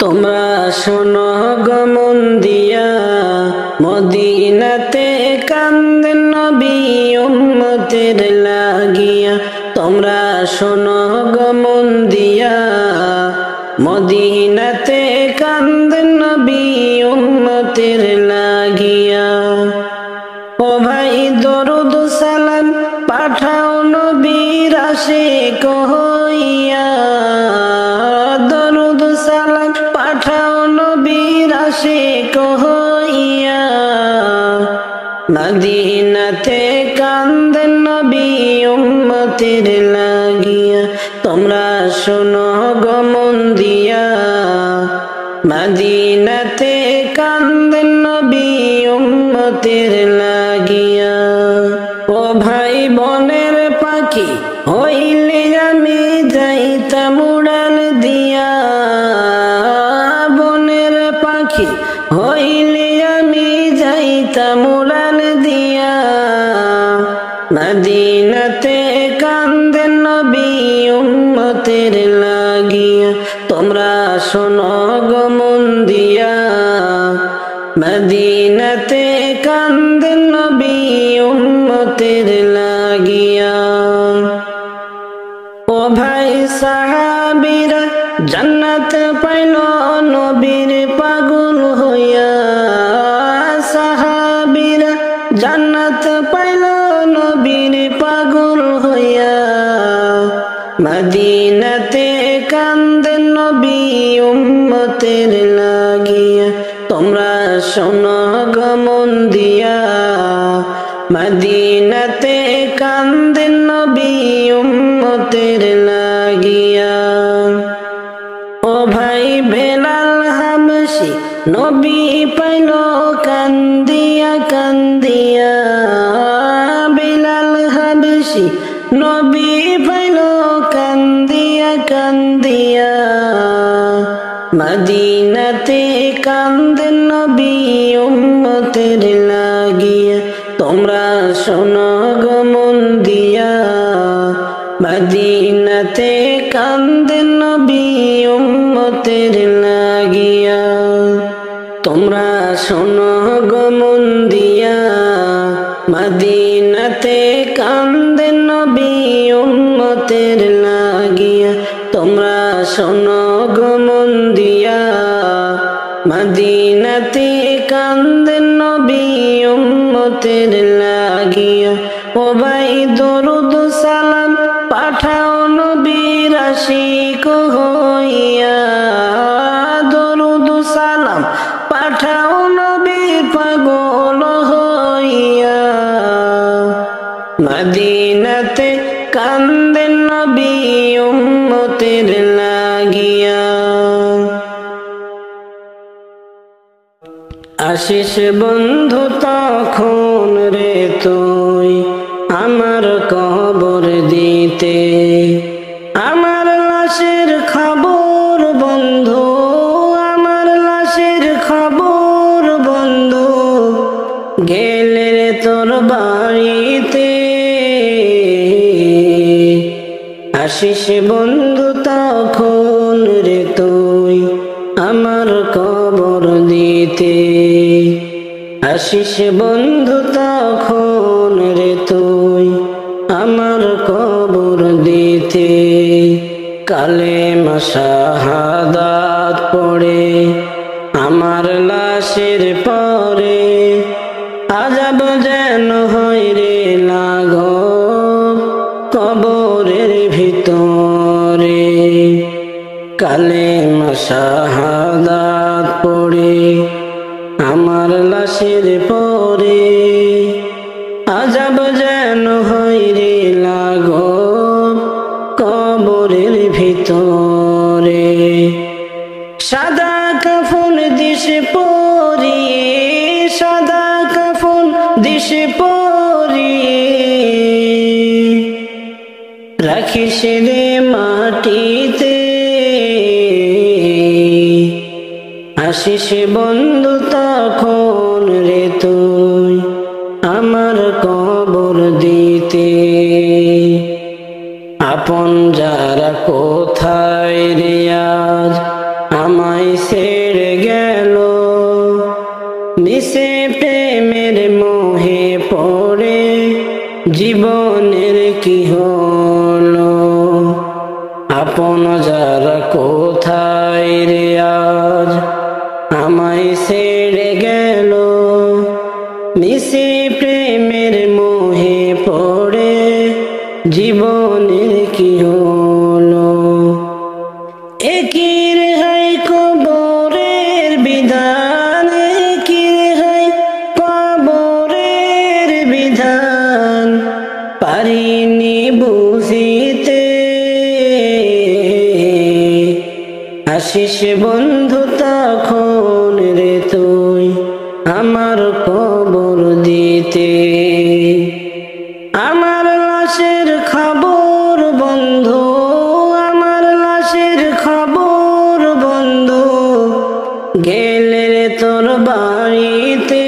তোমরা শোনো গো মন দিয়া, মদিনাতে কান্দেন নবী উম্মতের লাগিয়া। তোমরা শোনো গো মন দিয়া, মদিনাতে কান্দেন নবী উম্মতের লাগিয়া। ও ভাই দরুদ সালাম পাঠাও নবীর আশিক হইয়া, দরুদ সালাম পাঠাও নবীর আশিক হইয়া। মদিনাতে কান্দেন নবী উম্মতের লাগিয়া। তোমরা শোনো গো মন দিয়া, মদিনাতে কান্দেন নবী উম্মতের লাগিয়া। ও ভাই বনের পাখি হইলে আমি যাইতাম উড়াল দিয়া, বনের পাখি হইলে আমি যাইতাম উড়াল দিয়া। মদিনাতে কান্দেন নবী উম্মতের লাগিয়া। তোমরা শোনো গো মন দিয়া, মদিনাতে কান্দেন নবী উম্মতের লাগিয়া। ও ভাই সাহাবীরা জান্নাত পাইল নবীর পাগল হইয়া, সাহাবীরা জান্নাত পাইল নবীর পাগল হইয়া। মদিনাতে কান্দেন নবী উম্মতের লাগিয়া। তোমরা শোনো গো মন দিয়া, মদিনাতে কান্দেন নবী উম্মতের লাগিয়া। ও ভাই বেলাল হাবশী নবী পাইল কান্দিয়া কান্দিয়া, বেলাল হাবশী নবী পাইল কান্দিয়া কান্দিয়া। মদিনাতে কান্দেন নবী উম্মতের লাগিয়া। তোমরা শোনো গো মন দিয়া, মদিনাতে কান্দেন নবী উম্মতের লাগিয়া। তোমরা শোনো গো মন দিয়া, মদিনাতে কান্দেন নবী উম্মতের লাগিয়া। তোমরা শোনো গো মন দিয়া, মদিনাতে কান্দেন নবী উম্মতের লাগিয়া। ও ভাই দরুদ সালাম পাঠাও নবীর আশিক হইয়া, দরুদ সালাম পাঠাও নবীর পাগল হইয়া। মদিনাতে কান্দেন নবী উম্মতের লাগিয়া। আশিস বন্ধু তখন রে তুই আমার কবর দিতে, আমার লাশের খবর বন্ধু, আমার লাশের খবর বন্ধু, গেলে রে তোর বাড়িতে। আশিস বন্ধু তখন রে তুই আমার কবর দিতে, আশিস বন্ধু তখন রে তুই আমার কবর দিতে। কালেমা শাহাদাত পড়ে আমার লাশের পরে, আযাব যেন হয় রে লাঘব কবরের ভিতরে। কালেমা শাহাদাত পড়ে আমার লাশের পরে, আযাব যেন হয় রে লাঘব কবরের ভিতরে। সাদা কাফন দিশে পরিয়ে, সাদা কাফন দিশে পরিয়ে, রাখিস রে মাটিতে। আশিস বন্ধু তখন রে তুই আমার কবর দিতে। আপন যারা কোথায় রে আজ আমায় সে মিশে প্রেমের মোহে পড়ে জীবনের কি হলো, আপন যারা কোথায় রে আজ আমায় ছেড়ে গেল। মিশে প্রেমের মোহে পড়ে জীবনের কি হলো, একির হয় কবরের বিধান, একির হয় কবরের বিধান, পারিনি বুঝিতে। আসিস বন্ধু তখন রে তুই আমার কবর দিতে, আমার লাশের খবর বন্ধু, আমার লাশের খবর বন্ধু, গেলে রে তোর বাড়িতে।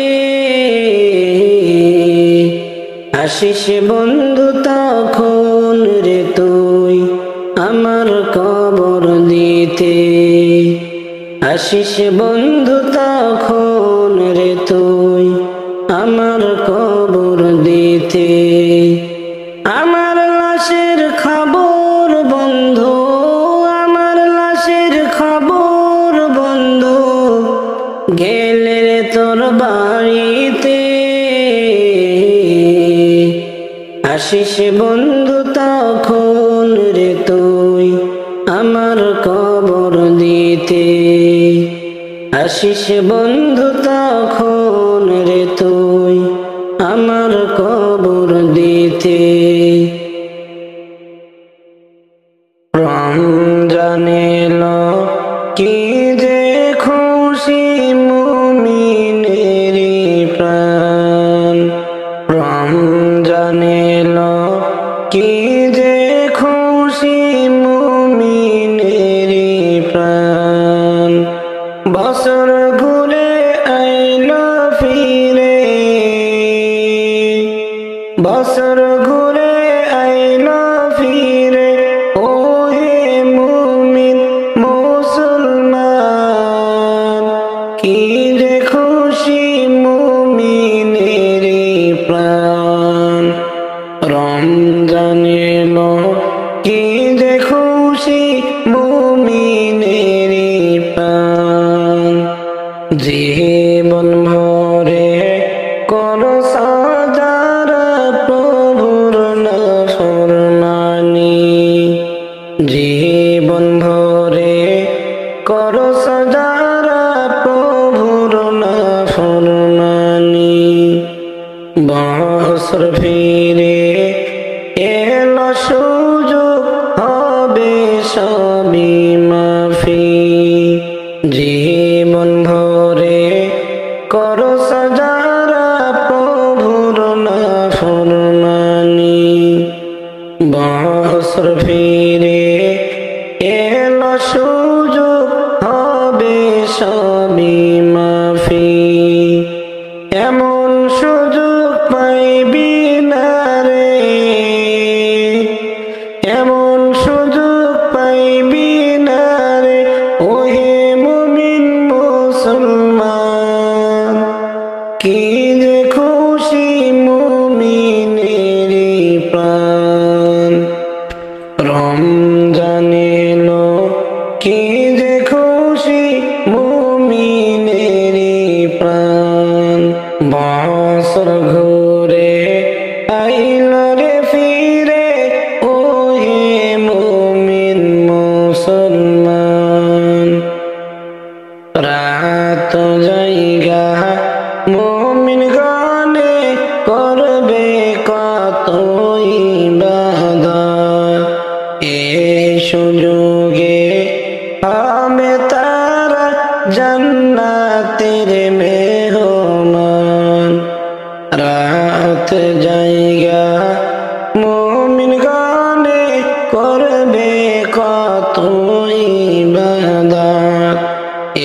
আসিস বন্ধু তখন রে তুই আমার কবর দিতে, আসিস বন্ধু তখন রে তুই আমার কবর দিতে। আমার লাশের খবর বন্ধু, আমার লাশের খবর বন্ধু, গেলে রে তোর বাড়িতে। আসিস বন্ধু তখন রে তুই আমার কবর দিতে, আসিস বন্ধু তখন রে তুই আমার কবর দিতে। রমজান এলো কি যে খুশি মুমিনের প্রাণ, রমজান এলো কি যে খুশি মুমিনের প্রাণ, বছর ঘুরে আইলো ফিরে, বছর ঘুরে আইলো ফিরে, ও হে মুমিন মুসলমান, কি যে খুশি মুমিনের প্রাণ। রমজান এলো কি যে খুশি মুমিনের প্রাণ, জীবন ভরে করো সাজারা প্রভুর নাফরমানি, জীবন ভরে করো সাজারা প্রভুর নাফরমানি। বছর ফিরে এলো সুযোগ হবে সবই মাফি, জীবন ভরে করো সাজারা প্রভুর নাফরমানি। বছর ফিরে এলো সুযোগ হবে সবই মাফি, এমন সুযোগ পাইবি না রে, এমন সুযোগ পাইবি না রে, ওহে মুমিন মুসলমান, কি যে খুশি মুমিনের প্রাণ। রমজান এলো কি যে খুশি মুমিনের প্রাণ, বছর ঘুরে আইলো রে ফিরে, ও হে মুমিন মুসলমান। রাত জায়গা মুমিন গানে করবে কত ইবাদত, এই সুযোগে আমি তারা জান্নাতের মেহমান। রাত জায়গা মুমিন গানে করবে কত ইবাদত,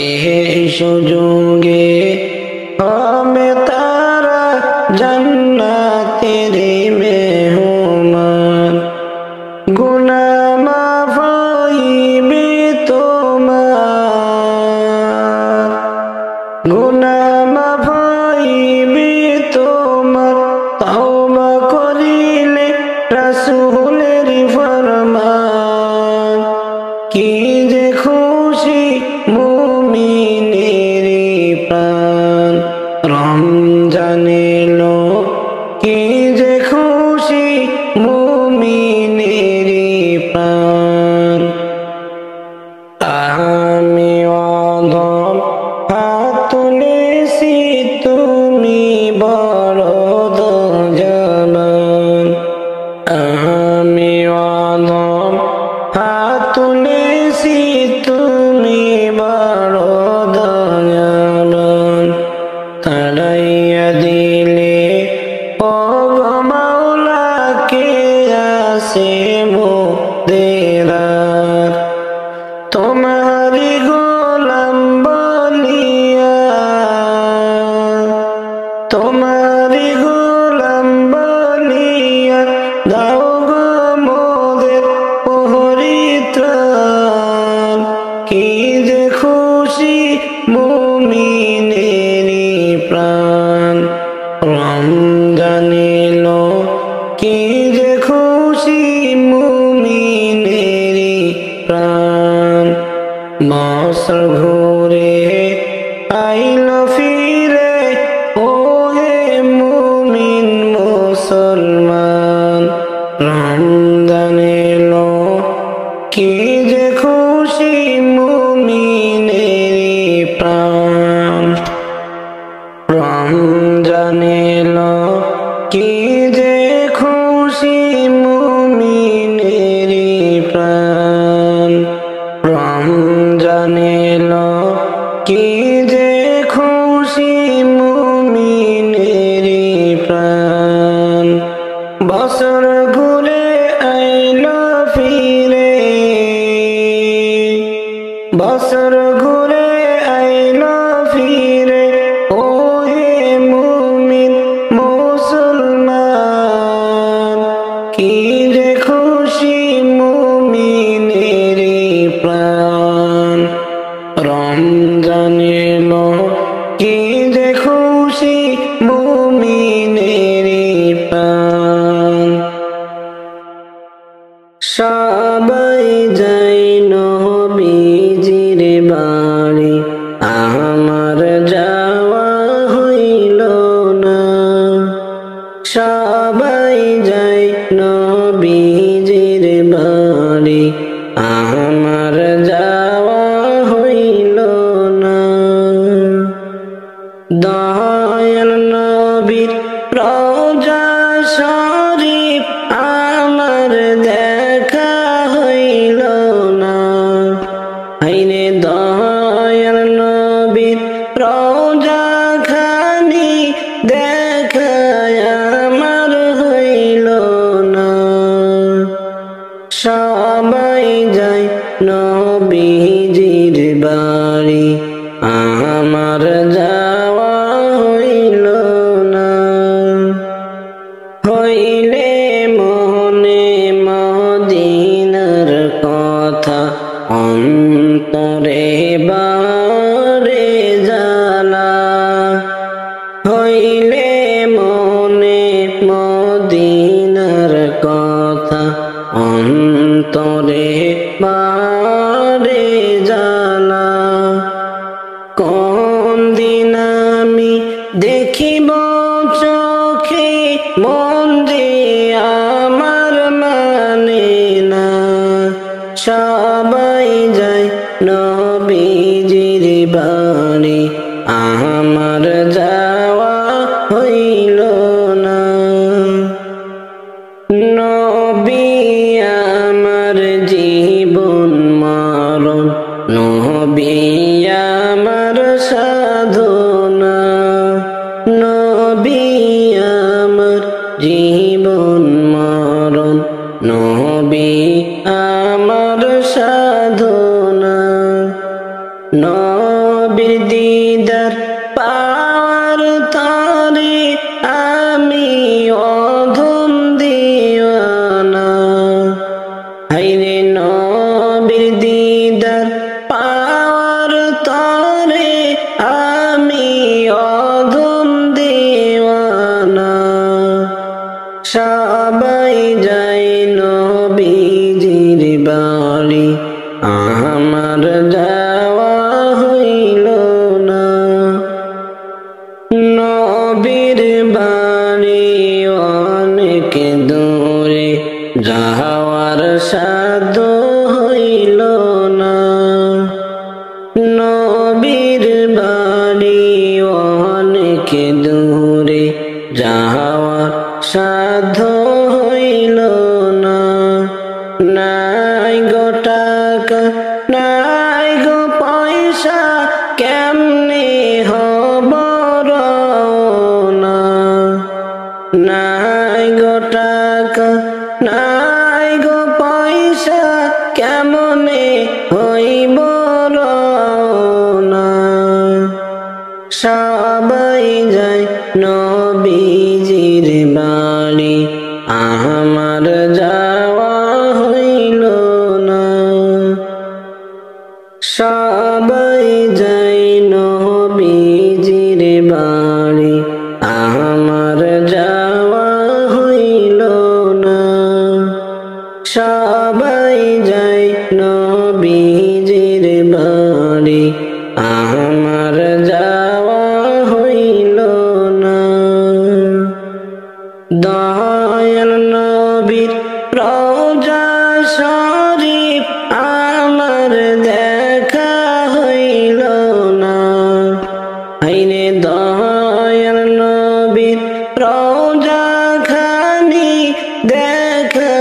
এই সুযোগে আমি তারা জান্নাতের মেহমান। গুনাহ মাফ হইবে তোমার, গুনাহ মাফ যে খুশি মুমিনেরি প্রাণ। রমজান এলো কি যে খুশি মুমিনেরি প্রাণ। বছর ঘুরে আইলো ফিরে ওহে মুমিন মুসলমান। রমজান এলো কি যে খুশি মুমিনেরি প্রাণ। রমজান এলো কি যে খুশি মুমিনেরি প্রাণ। রমজান এলো কি যে খুশি মুমিনেরি প্রাণ। বছর ঘুরে আইলো ফিরে, বছর ঘুরে আইলো ফিরে ওহে মুমিন মুসলমান। কি যে খুশি মুমিনেরি প্রাণ। রমজান এলো কি যে খুশি মুমিনেরি প্রাণ। সবাই যাই নবীজির বাড়ি, আমার যাওয়া হইল না। সবাই যাই নবীজির বাড়ি, আমার যাওয়া হইল না। দয়াল নবীর রওজা শরীফ আমার দেখা হইল না। হাইরে দয়াল নবীর রওজা খানি দেখা আমার হইল না। সবাই যায় নবীজির বাড়ি, আমার যাওয়া হইল না। হইলে মনে মদিনার কথা, অন্তরে বারে জ্বালা। হইলে মনে মদিনার কথা, অন্তরে বারে জ্বালা। কোন দিন আমি দেখিব চোখে, মন যে আমার মানে না। সবাই যায় নবীজির বাড়ি, আমার যাওয়া হইল না। নবী আমার জীবন মরণ, নবী আমার সাধনা। নবী আমার জীবন মরণ, নবী আমার সাধনা। নবীর দিদার পাওয়ার তরে আমি অধম দিওয়ানা। হাইরে নবীর দিদার পাওয়ার তরে আমি অধম দিওয়ানা। সবাই যায় নবীজির বাড়ি, আমার যাওয়া হইল না। নবীর বাড়ি অনেক দূরে, যাওয়ার সাধ্য হইল না। নবীর বাড়ি অনেক দূরে, যাওয়ার সাধ্য হইল না। নাই গো টাকা, নাই গো পয়সা, কেমনে হব রওনা। নাই গো টাকা, নাই গো পয়সা, কেমনে হইব রওনা। সবাই যায় নবীজির বাড়ি, আমার যাওয়া হইল না। সবাই যাই নবীজির বাড়ি আমার যাওয়া হইল না সবাই যাই নবীজির বাড়ি আমার যাওয়া হইল না দয়াল নবীর রওজা শরীফ আমার দেখা হইল না হায়রে দয়াল নবীর রওজা খানি দেখা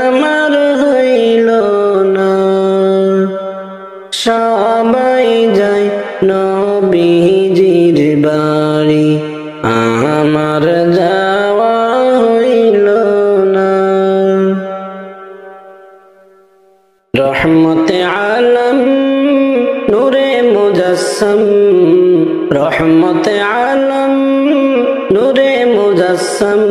আমার হইল না সবাই যায় নবীজির বাড়ি আমার যাওয়া হইল না রহমতে আলম নূরে মুজাসসম রহমতে আলম নূরে মুজাসসম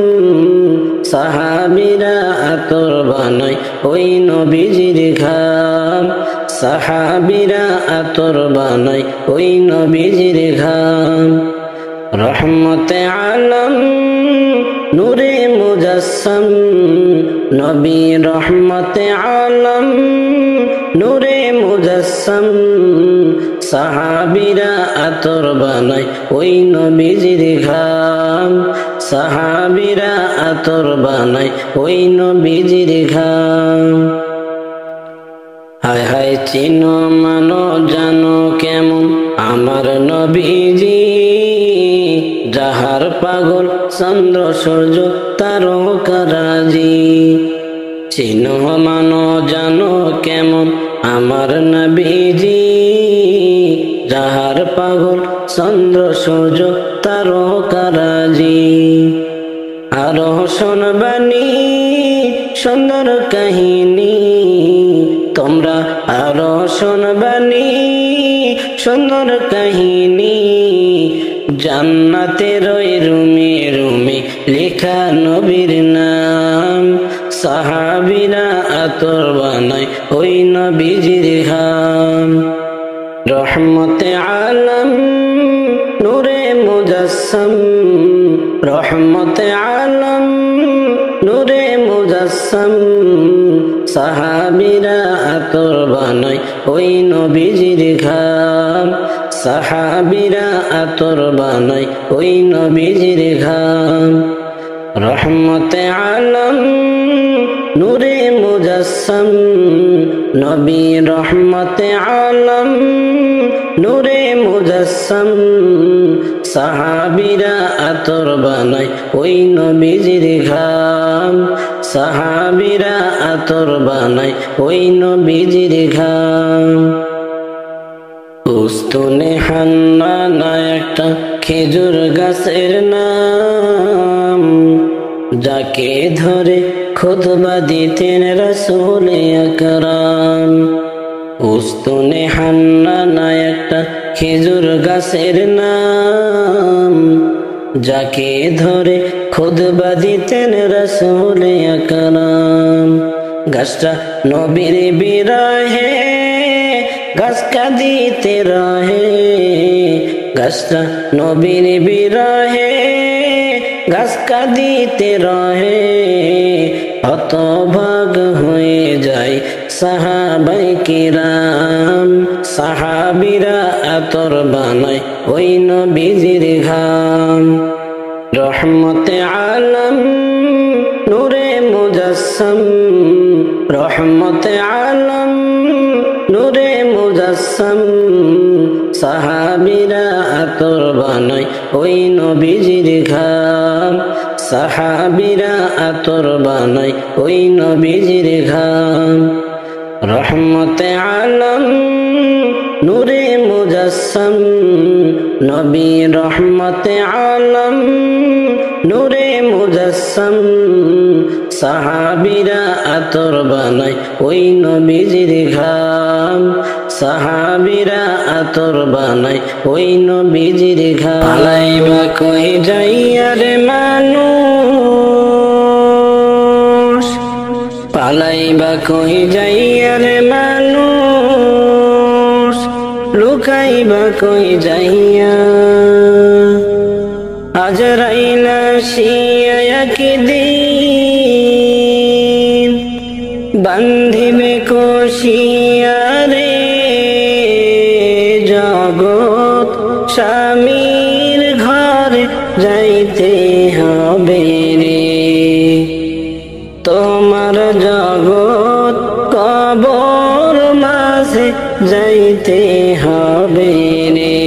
সাহাবীরা আতর বানায় ওই নবীজির ঘাম সাহাবীরা আতর বানায় ওই নবীজির ঘাম রহমতে আলম নূরে মুজাসসম নবী রহমতে আলম নূরে মুজাসসম সাহাবীরা আতর বানায় ওই নবীজির ঘাম সাহাবীরা আতর বানায় ওই নবীজির ঘাম হায় হায় চিনো মানো জানো কেমন আমার নবীজি যাহার পাগল চন্দ্র সূর্য তারকারাজি চিনো মানো জানো কেমন আমার নবীজি যাহার পাগল চন্দ্র সূর্য তারকারাজি আরো শুনবানি সুন্দর কাহিনী তোমরা আরো শুনবানি সুন্দর কাহিনী জান্নাতের ওই রুমে রুমে লেখা নবীর নাম সাহাবীরা আতর বানায় ওই নবীজির ঘাম রহমতে আলম নূরে মুজাসসম রহমতে আলম নূরে মুজাসসম সাহাবীরা আতর বানায় ওই নবীজির ঘাম সাহাবীরা আতর বানায় ওই নবীজির ঘাম রহমতে আলম নূরে মুজাসসম নবী রহমতে আলম নূরে মুজাসসম সাহাবীরা আতর বানায় ওই নবীজির ঘাম সাহাবীরা আতর বানায় ওই নবীজির ঘাম উস্তুনে হান্নানা একটা খেজুর গাছের নাম যাকে ধরে খুতবা দিতেন রাসূল আকরাম উস্তুনে হান্নানা একটা খেজুর গাছের নাম যাকে ধরে খুতবা দিতেন রাসূল আকরাম গাছটা নবীর বিরহে গাছ কাঁদিতে রহে গাছটা নবীর বিরহে গাছ কাঁদিতে রহে হতভাগ হয়ে যায় সাহাবাই কিরাম সাহাবীরা আতর বানায় ওই নবীজির ঘাম রহমতে আলম নূরে মুজাসসম রহমতে আলম নূরে মুজাসসম সাহাবীরা আতর বানায় ওই নবীজির ঘাম সাহাবীরা আতর বানায় ওই নবীজির ঘাম রহমতে আলম নূরে মুজাসসম নবী রহমতে আলম নূরে মুজাসসম সাহাবীরা আতর বানায় ওই নবীজির ঘাম সাহাবীরা আতর বানায় ওই নবীজির ঘাম পালাইবা কই যাইয়ার মানুষ পালাইবা কই যাইয়ার মানুষ লুকাইবা কই যাইয়া আজরাইল আসিয়া একদিন বান্ধিবে কষিয়া রে জগৎ স্বামীর ঘরে যাইতে হবে রে তোমার জগৎ কবর মাঝে যাইতে হবে রে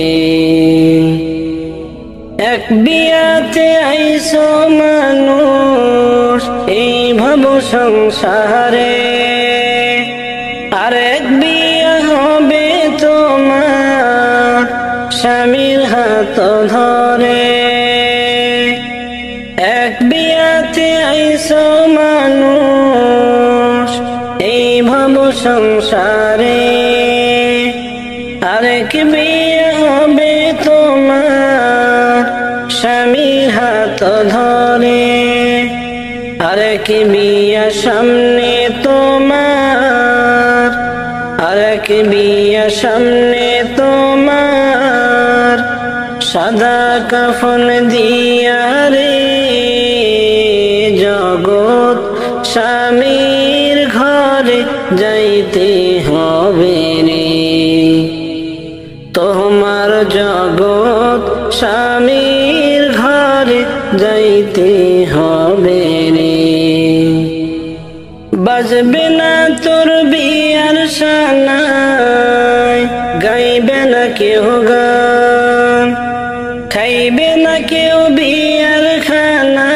এক বিয়াতে আইসো মানুষ এই ভব সংসারে আর এক বিয়া হবে তোমার স্বামীর হাত ধরে এক বিয়াতে আইসো মানুষ এই ভব সংসারে আরেক বিয়ে হবে তোমার স্বামীর হাত ধরে আরেক বিয়া সামনে তোমার আরেক বিয়া সামনে তোমার সাদা কাফন দিয়া রে জগৎ স্বামীর ঘরে যাইতে হবে রে তোমার জগৎ স্বামীর ঘরে যাইতে হবে রে বাজবে না তোর বিয়ার সানাই গাইবে না কেউ গান খাইবে না কেউ বিয়ার খানা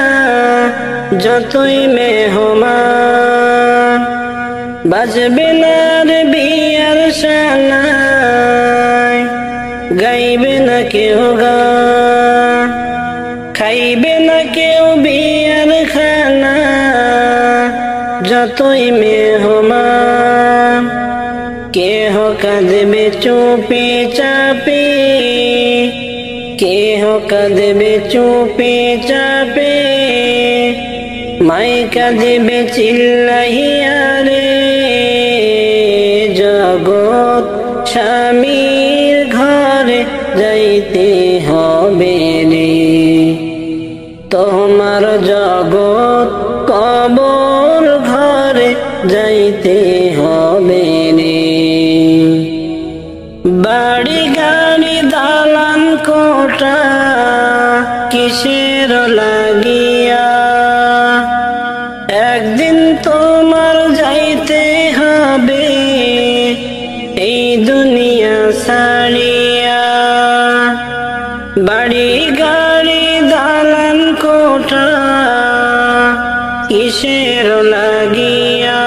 যতই মেহমান বাজবে না রে বিয়ার সানাই গাইবে না কেউ গান খাইবে না কেউ বিয়ার খানা যতই মেহমান কেহ কাঁদবে চুপি চাপি কেহ কাঁদবে চুপি চাপে মাই কাঁদবে চিল্লাইয়া রে জগৎ স্বামীর ঘরে যাইতে হবে রে তোমার জগৎ কবর ঘরে যাইতে হবে রে বাড়ি গাড়ি দালান কোটা কিসের লাগিয়া একদিন তোমার যাইতে হবে এই দুনিয়া ছাড়িয়া বাড়ি গাড়ি দালান কোটা কিসের লাগিয়া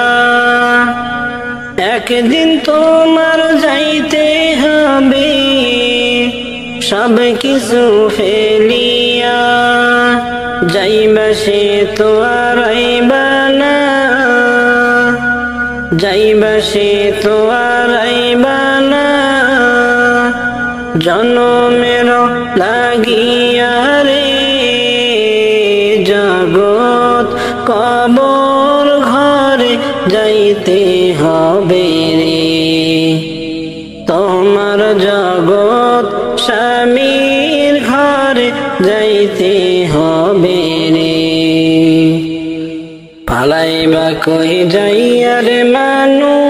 একদিন তোমার যাইতে হবে সব কিছু ফেলিয়া যাইবা সে তো আর আইবা না যাইবা সে তো আর আইবা না জনমের লাগিয়া রে জগৎ কবর ঘরে যাইতে হবে রে তোমার জগৎ স্বামীর ঘরে যাইতে হবে রে পালাইবা কই যাইয়া রে মানুষ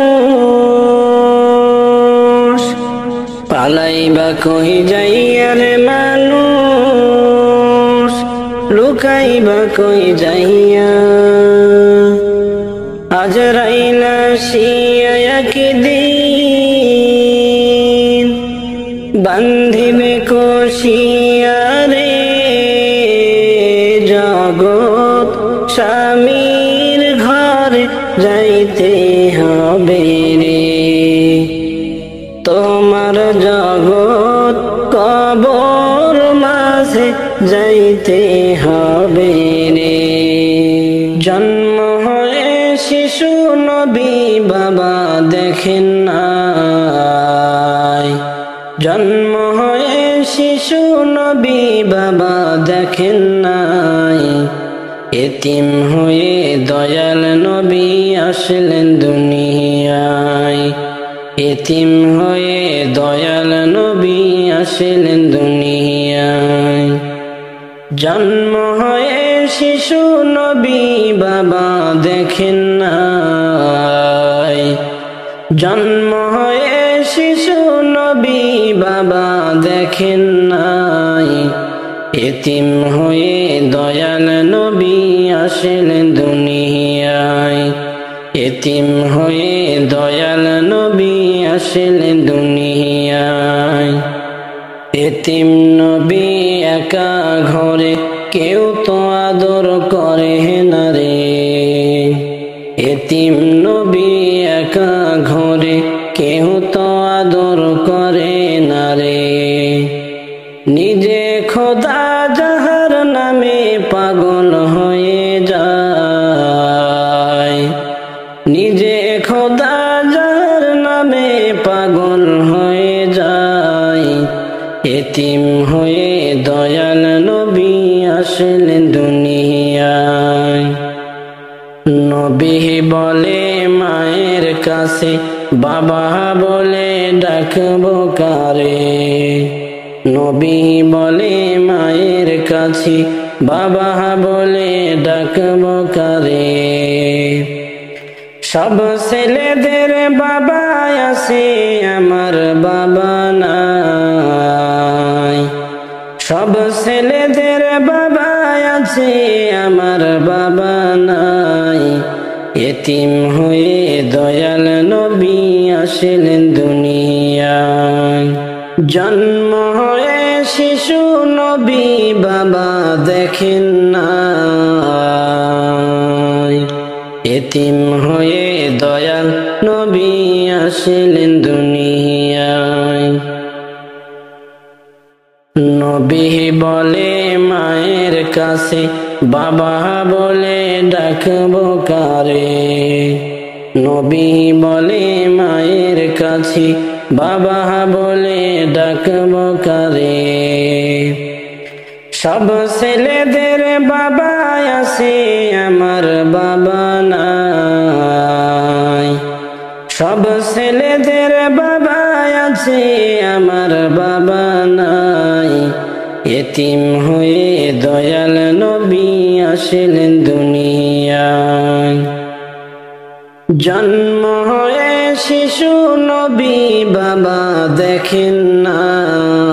পালাইবা কই যাইয়া রে মানুষ লুকাইবা কই যাইয়া আজরাইল আসিয়া একদিন বান্ধিবে কষিয়া রে জগৎ স্বামীর ঘরে যাইতে হবে রে তোমার জগৎ কবর মাঝে যাইতে হবে রে জন্ম হয়ে শিশু নবী বাবা দেখেন নাই জন্ম হয়ে শিশু নবী বাবা দেখেন নাই এতিম হয়ে দয়াল নবী আসলেন দুনিয়ায় এতিম হয়ে দয়াল নবী আসলেন দুনিয়ায়। জন্ম হয়ে শিশু নবী বাবা দেখেন নাই, জন্ম হয়ে শিশু নবী বাবা দেখেন নাই। এতিম হয়ে দয়াল নবী আসলেন দুনিয়ায়। এতিম হয়ে দয়াল নবী আসলেন দুনিয়ায়। এতিম নবী একা ঘরে কেউ তো আদর করে না রে। এতিম নবী একা ঘরে কেউ তো আদর করে না রে। নিজে খোদা যাহার নামে পাগল হয়ে যায়, নিজে খোদা যাহার নামে পাগল হয়ে যায়। এতিম হয়ে দয়াল নবী আসলেন দুনিয়ায়। নবী বলে মায়ের কাছে বাবা বলে ডাকবো কারে। নবী বলে মায়ের কাছে বাবা বলে ডাকবো কারে। সব ছেলেদের বাবা আছে আমার বাবা নাই, সব ছেলেদের বাবা আছে আমার বাবা নাই। এতিম হয়ে দয়াল নবী আসলেন দুনিয়ায়। জন্ম হয়ে শিশু নবী বাবা দেখেন নাই। এতিম হয়ে দয়াল নবী আসলেন দুনিয়ায়। নবী বলে মায়ের কাছে বাবা বলে ডাকবো কারে। নবী বলে মায়ের কাছে বাবা বলে ডাকবো কারে। সব ছেলেদের বাবা আছে আমার বাবা নাই, সব ছেলেদের বাবা আছে আমার বাবা নাই। এতিম হয়ে দয়াল নবী আসলেন দুনিয়ায়। জন্ম হয়ে শিশু নবী বাবা দেখেন নাই।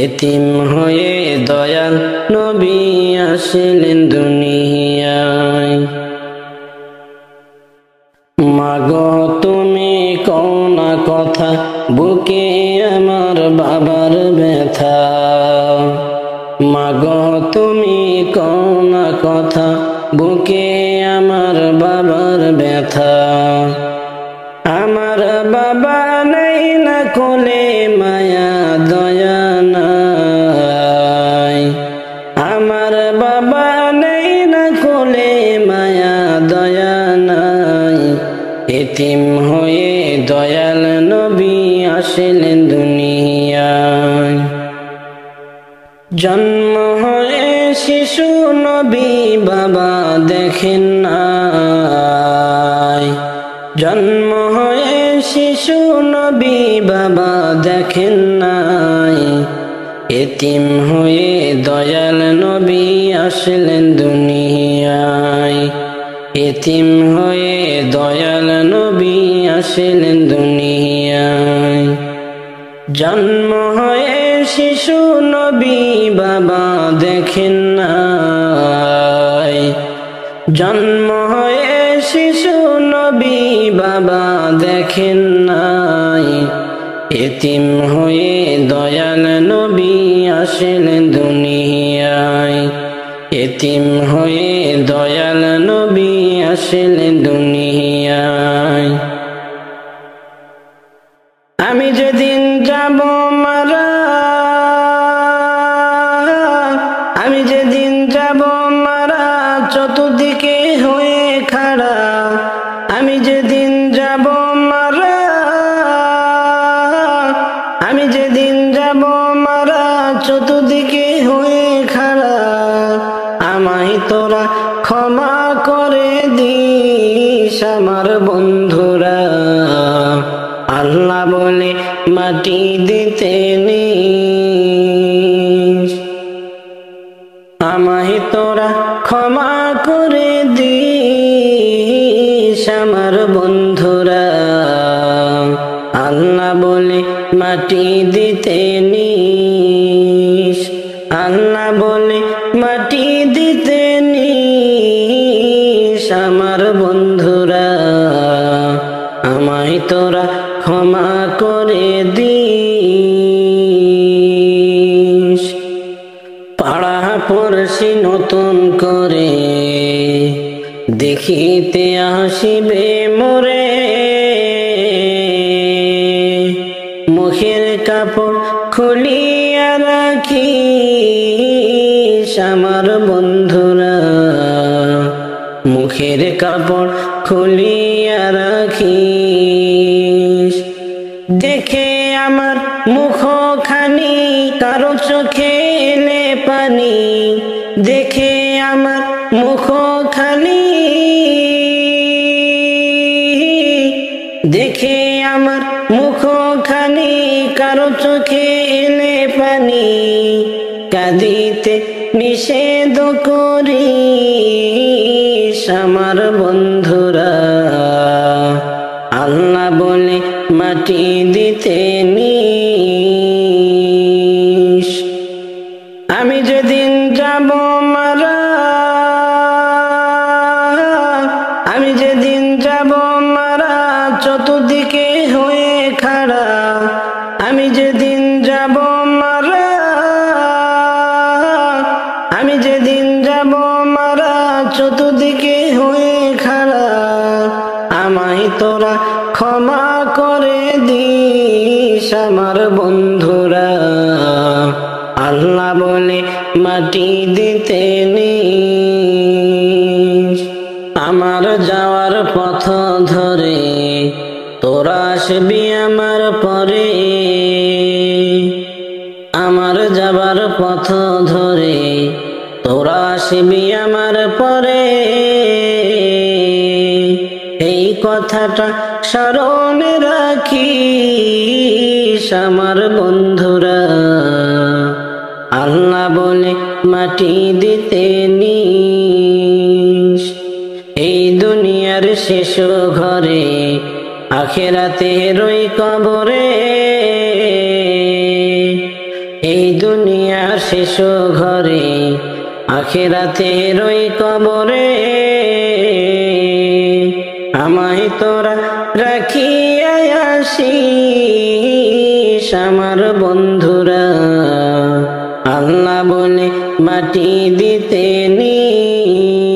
এতিম হয়ে দয়াল নবী আসলেন দুনিয়ায়। মাগো তুমি কোন কথা বুকে আমার বাবার ব্যথা। মাগো তুমি কোন কথা বুকে আমার বাবার ব্যথা। আমার বাবা নেই না কোলে মায়া দয়া নাই, আমার বাবা নেই না কোলে মায়া দয়া নাই। এতিম হয়ে দয়াল নবী আসলেন দুনিয়ায়। জন্ম হয়ে শিশু নবী বাবা দেখেন নাই, জন্ম হয়ে শিশু নবী বাবা দেখেন নাই। এতিম হয়ে দয়াল নবী আসলেন দুনিয়ায়। এতিম হয়ে দয়াল নবী আসলেন দুনিয়ায়। জন্ম হয়ে শিশু নবী বাবা দেখেন নাই, জন্ম হয়ে শিশু নবী বাবা দেখেন নাই। এতিম হয়ে দয়াল নবী আসলেন দুনিয়ায়। এতিম হয়ে দয়াল নবী আসলেন দুনিয়ায়। আমি যেদিন যাব মারা, আমি যেদিন যাব মারা চতুর্দিকে হয়ে খাড়া। আমি যেদিন যাব মারা, আমি যেদিন যাব মারা চতুর্দিকে হয়ে খাড়া। আমায় তোরা ক্ষমা করে দিস আমার বন্ধুরা। বলে মাটি দিতে নিস। আমায় তোরা ক্ষমা করে দিস আমার বন্ধুরা, আল্লাহ বলে মাটি দিতে নিস। আল্লাহ বলে মাটি দিতে নিস আমার বন্ধুরা, আমায় তোরা ক্ষমা করে দিস। পাড়া পড়শি নতুন করে দেখিতে আসিবে মোরে, মুখের কাপড় খুলিয়া রাখিস আমার বন্ধুরা, মুখের কাপড় খুলিয়া রাখিস। দেখে আমার মুখখানি কারো চোখে এলে পানি, দেখে আমার মুখখানি, দেখে আমার মুখখানি কারো চোখে এলে পানি, কাঁদিতে নিষেধ করিস আমার বন্ধুরা, আল্লাহ বলে মাটি দিতে নিস। আমি যেদিন যাব মারা, আমি যেদিন যাব মারা চতুর্দিকে হয়ে খাড়া, আমি যেদিন যাব মারা, আমি যেদিন যাব মারা চতুর্দিকে হয়ে খাড়া, আমায় তোরা ক্ষমা করে দিস আমার বন্ধুরা, আল্লাহ বলে মাটি দিতে নিস। আমার যাওয়ার পথ ধরে তোরা আসবি আমার পরে, আমার যাবার পথ ধরে তোরা আসবি আমার পরে, এই কথাটা স্মরণে রাখিস আমার বন্ধুরা, আল্লাহ বলে মাটি দিতে নিস। এই দুনিয়ার শেষ ঘরে আখিরাতের ওই কবরে, এই দুনিয়ার শেষ ঘরে আখিরাতের ওই কবরে, আমায় তোরা রাখিয়া আসিস আমার বন্ধুরা, আল্লাহ বলে মাটি দিতে নিস।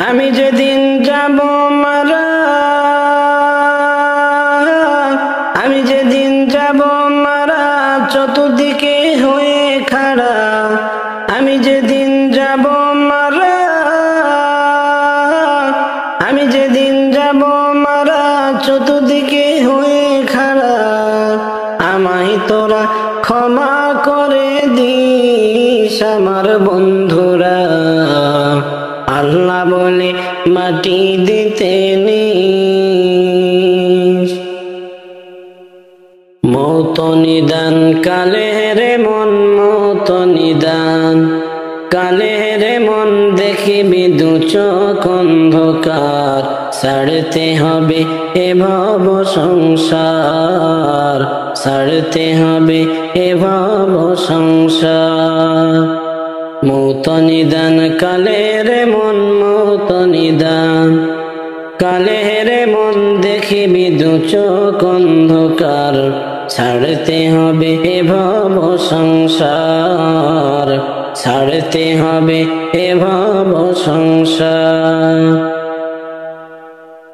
আমি যেদিন যাব মারা, আমি যেদিন যাব মারা চতুর্দিকে হয়ে খাড়া, আমি যেদিন যাব মারা, আমি যেদিন যাব মারা চতুর্দিকে হয়ে খাড়া, আমায় তোরা ক্ষমা করে দিস আমার বন্ধুরা, আল্লাহ বলে মাটি দিতে নিস। মৌত নিদান কালে রে মন, মৌত নিদান কালে রে মন, দেখিবি দু চোখ অন্ধকার, ছাড়তে হবে এ ভব সংসার, ছাড়তে হবে এ ভব সংসার। মৌত নিদান কালে রে মন, মৌত নিদান কালে রে মন, দেখিবি দু চোখ অন্ধকার, ছাড়তে হবে এ ভব সংসার, ছাড়তে হবে এ ভব সংসার।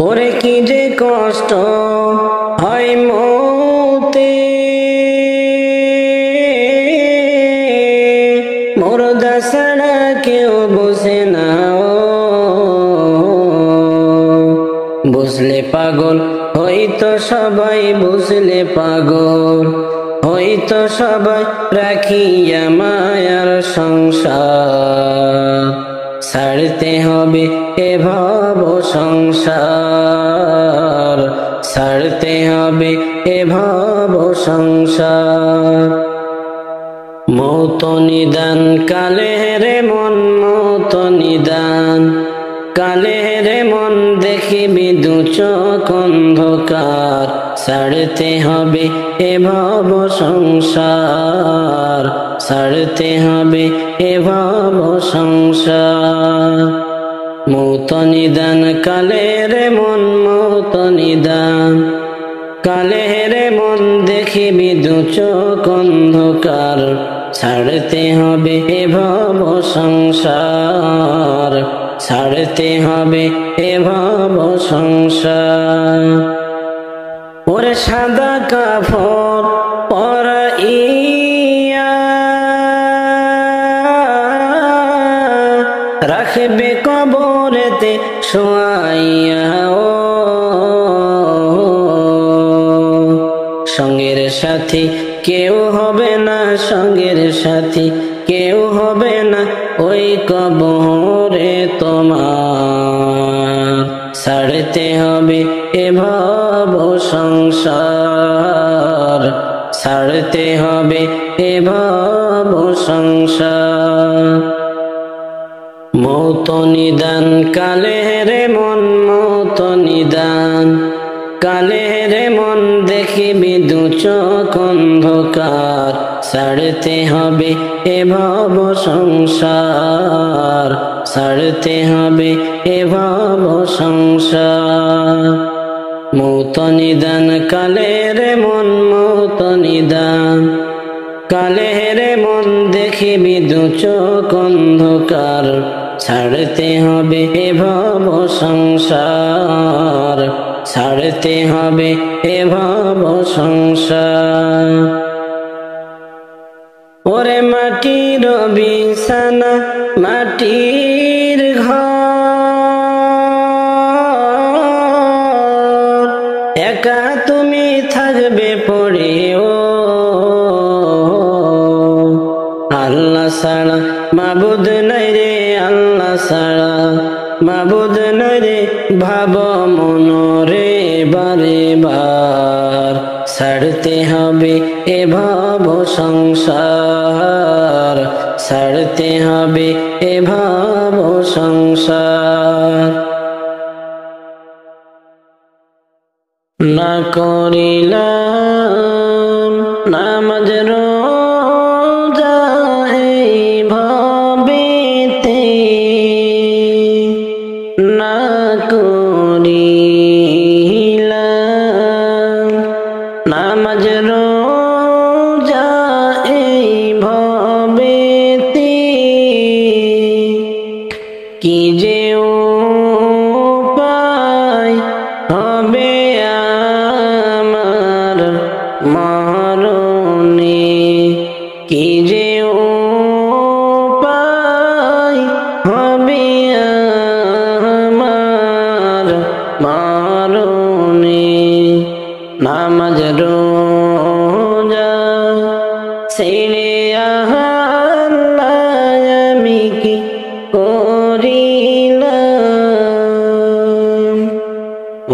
ওরে কি যে কষ্ট হয় মৌতে, মুর্দা ছাড়া কেউ বোঝে না, বুঝলে পাগল হইতো সবাই, বুঝলে পাগল হইতো সবাই, রাখিয়া মায়ার সংসার, ছাড়তে হবে এ ভব সংসার, ছাড়তে হবে এ ভব সংসার। মৌত নিদান কালে রে মন, মৌত নিদান কালে রে মন, দেখিবি দু চোখ অন্ধকার। ছাড়তে হবে এ ভব সংসার, ছাড়তে হবে এ ভব সংসার। মৌত নিদান কালে রে মন, মৌত নিদান কালে রে মন, দেখিবি দু চোখ অন্ধকার। ছাড়তে হবে এ ভব সংসার, ছাড়তে হবে এ ভব সংসার। ওরে সাদা কাপড় পরাইয়া রাখবে কবরেতে শোয়াইয়া, ও সঙ্গের সাথী কেউ হবে না, সঙ্গের সাথী কেউ হবে না ওই কবরে তোমার। ছাড়তে হবে এ ভব সংসার, ছাড়তে হবে এ ভব সংসার। মৌত নিদান কালে রে মন, মৌত নিদান কালে রে মন, দেখিবি দু চোখ অন্ধকার। ছাড়তে হবে এ ভব সংসার, ছাড়তে হবে এ ভব সংসার। মৌত নিদান কালে রে মন, মৌত নিদান কালে রে মন, দেখিবি দু চোখ অন্ধকার। ছাড়তে হবে এ ভব সংসার, ছাড়তে হবে এ ভব সংসার। ওরে মাটির বিছানা মাটির ঘর, একা তুমি থাকবে পড়ে, ও আল্লাহ ছাড়া মাবুদ নাই রে, আল্লাহ ছাড়া মাবুদ নাই রে, ভাব মনরে বারে বার। ছাড়তে হবে এ ভব সংসার, ছাড়তে হবে এ ভব সংসার। না করিলাম নামাজ রোজা এই ভবেতে, না করিলাম নামাজ রোজা এই ভবেতে, কি যে উপায় হবে আমার মরণে, কি যে উপায় হবে আমার মরণে। নামাজ রোজা ছেড়ে আল্লাহ আমি কি করিলাম,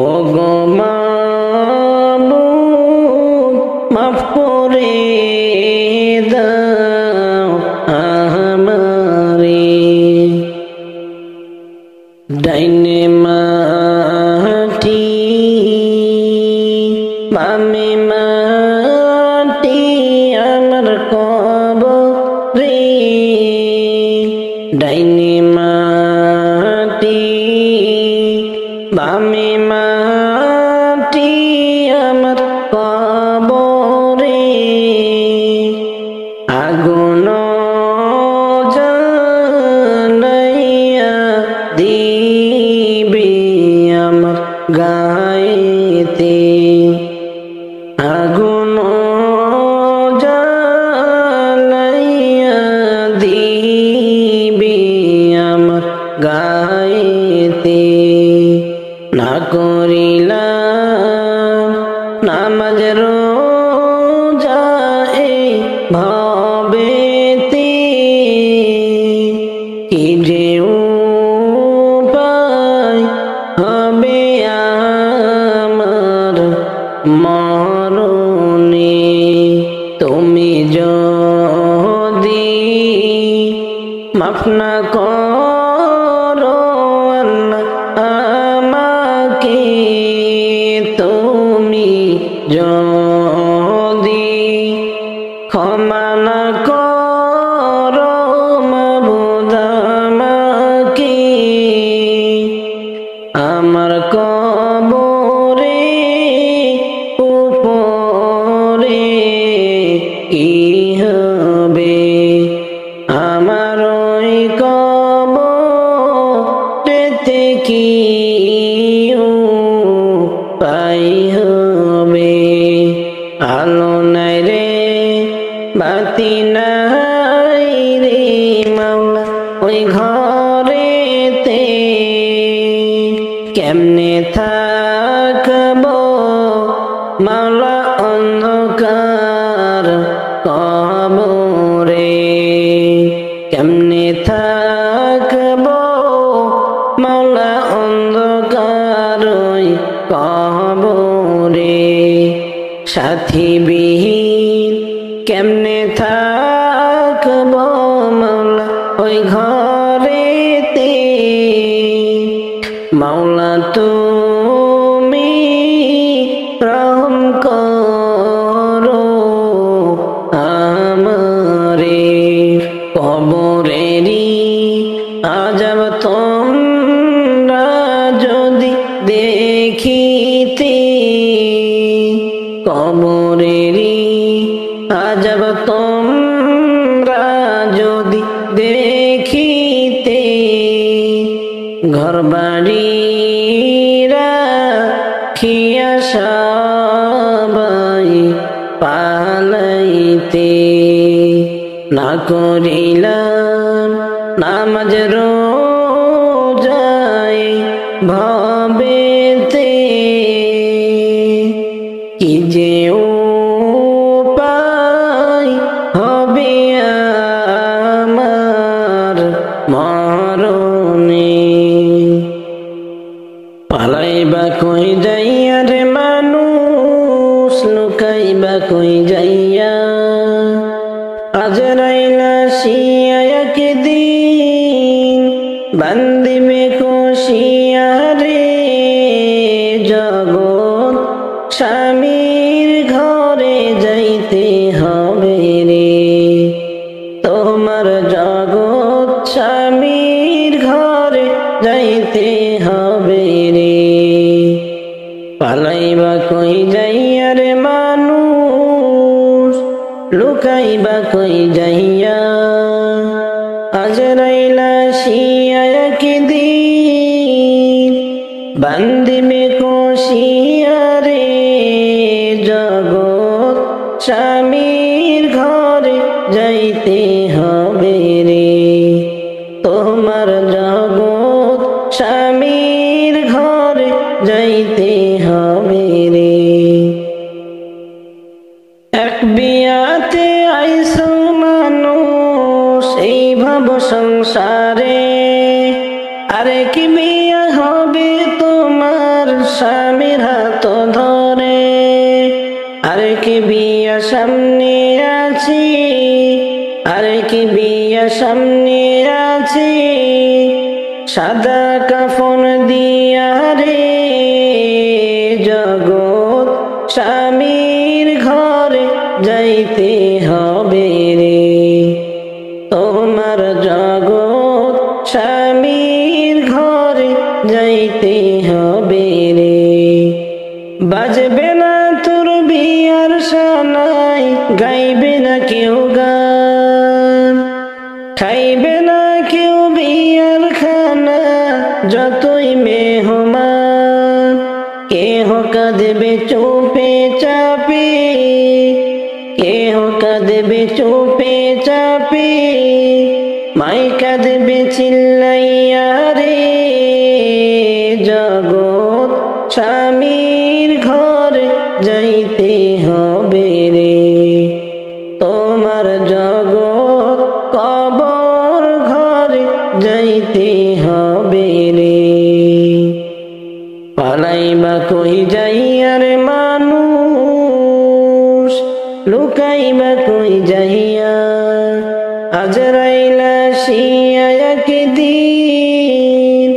ও গো মাবুদ মাফ করে দাও আমারে। ডাইনে মাটি বামে মাটি আমার কবরে, ডাইনে মাটি বামে মাটি আমার কবরে, আগুন জ্বালাইয়া দিবে আমার গায়েতে, আগুন জ্বালাইয়া দিবে আমার গায়েতে। না করিলাম নামাজ রোজা এই ভবেতে, কি যে উপায় হবে আমার মরণে। তুমি যদি মাফ না করো আল্লাহ আমাকে, তুমি যদি ক্ষমা না করো মাবুদ আমাকে, আমার কবরে উপরে কি হবে, আমার ওই কবরেতে কি উপায় হবে। আলো নাই রে বাতি নাই রে মাওলা ওই ঘরেতে, কেমনে থাকবো মাওলা অন্ধকার কবরে, কেমনে থাকবো মাওলা অন্ধকার ওই কবরে। সাথী বিহীন কেমনে থাকবো মাওলা ওই ঘরেতে, মাওলা তুমি রহম করো আমারে। কবরেরই আযাব তোমরা যদি দেখিতে, কবরেরই আযাব তোমরা যদি দেখিতে, ঘরবাড়ি রাখিয়া সবাই পালাইতে, না করিলাম নামাজ রোজায় ভবেতে, কি যে উপায় হবে আমার মরণে। পালাইবা কই যাইয়া রে মানুষ, লুকাইবা কই যাইয়া, আজরাইল আসিয়া একদিন বান্দিবে কষিয়া রে, জগৎ স্বামীর ঘরে যাইতে হবে রে, তোমার জগৎ স্বামীর ঘরে যাইতে হবে রে। পালাইবা কই যাইয়া রে মানুষ, লুকাইবা কই যাইয়া, আজরাইল আসিয়া একদিন বান্দিবে কষিয়া রে, জগৎ স্বামীর ঘরে যাইতে হবে রে, তোমার জগৎ স্বামীর ঘরে যাইতে হবে রে। এক বিয়াতে আইছো মানুষ এই ভব সংসারে, আরেক বিয়া হবে তোমার স্বামীর হাত ধরে, আরেক বিয়া সামনে আছে, আরেক বিয়া সামনে আছে, সাদা কাফন দিয়া রে, জগৎ স্বামীর ঘরে যাইতে হবে রে, তোমার জগৎ স্বামীর ঘরে যাইতে হবে রে। বাজবে না তোর বিয়ার সানাই, গাইবে না কেউ গান, খাইবে না কেউ বিয়ার খানা, যতই মেহমান, কেহ কাঁদবে চুপে চাপে, কেহ কাঁদবে চুপে চাপে, মাই কাঁদবে চিল্লাইয়া রে, জগৎ স্বামীর ঘরে যাইতে হবে রে, তোমার জগৎ কবর ঘরে যাইতে হবে রে। পালাইবা কই যাইয়া রে মানুষ, লুকাইবা কই যাইয়া আজরাইল আসিয়া একদিন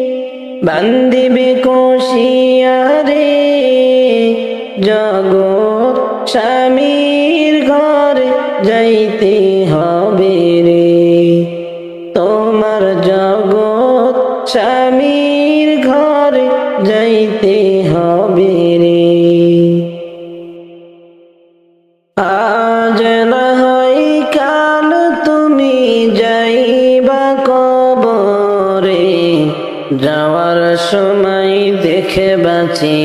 বান্দিবে কষিয়া রে জগৎ স্বামীর ঘরে যাইতে হবে রে তোমার জগৎ স্বামীর ঘরে যাইতে হবে রে আজ না হয় কাল তুমি যাইবা কবরে যাওয়ার সময় দেখে বাঁচি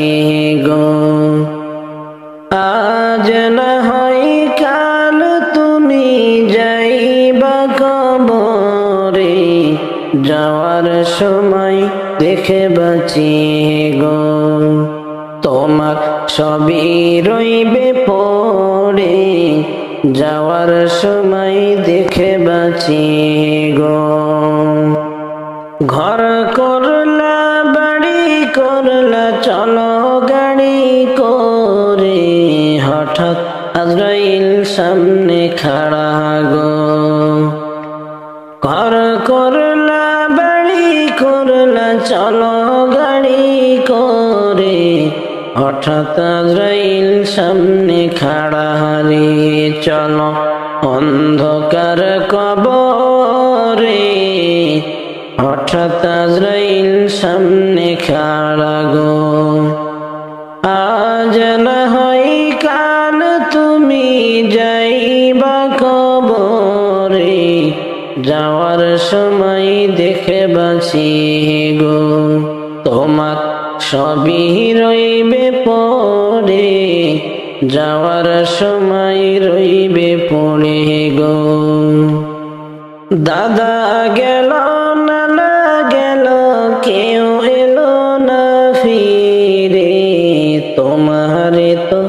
গো আজ না হয় কাল তুমি যাইবা কবরে যাওয়ার সময় দেখে বাঁচি গো তোমার সবই রইবে পড়ে যাওয়ার সময় দেখে বাঁচি গো ঘর করলা বাড়ি করলা চলো গাড়ি করে হঠাৎ আজরাইল সামনে খাড়া গো ঘর করলা বাড়ি করলা চলো গাড়ি করে হঠাৎ আজরাইল সামনে খাড়া রে চলো অন্ধকার কবরে হঠাৎ আজরাইল সামনে খাড়া গো আজ না হয় কাল তুমি যাইবা কবরে যাওয়ার সময় দেখে বাঁচি গো তোমার সবই রইবে পড়ে যাওয়ার সময় রইবে পড়ে গো দাদা গেল নানা গেল কেউ এলো না ফিরে তোমারে তো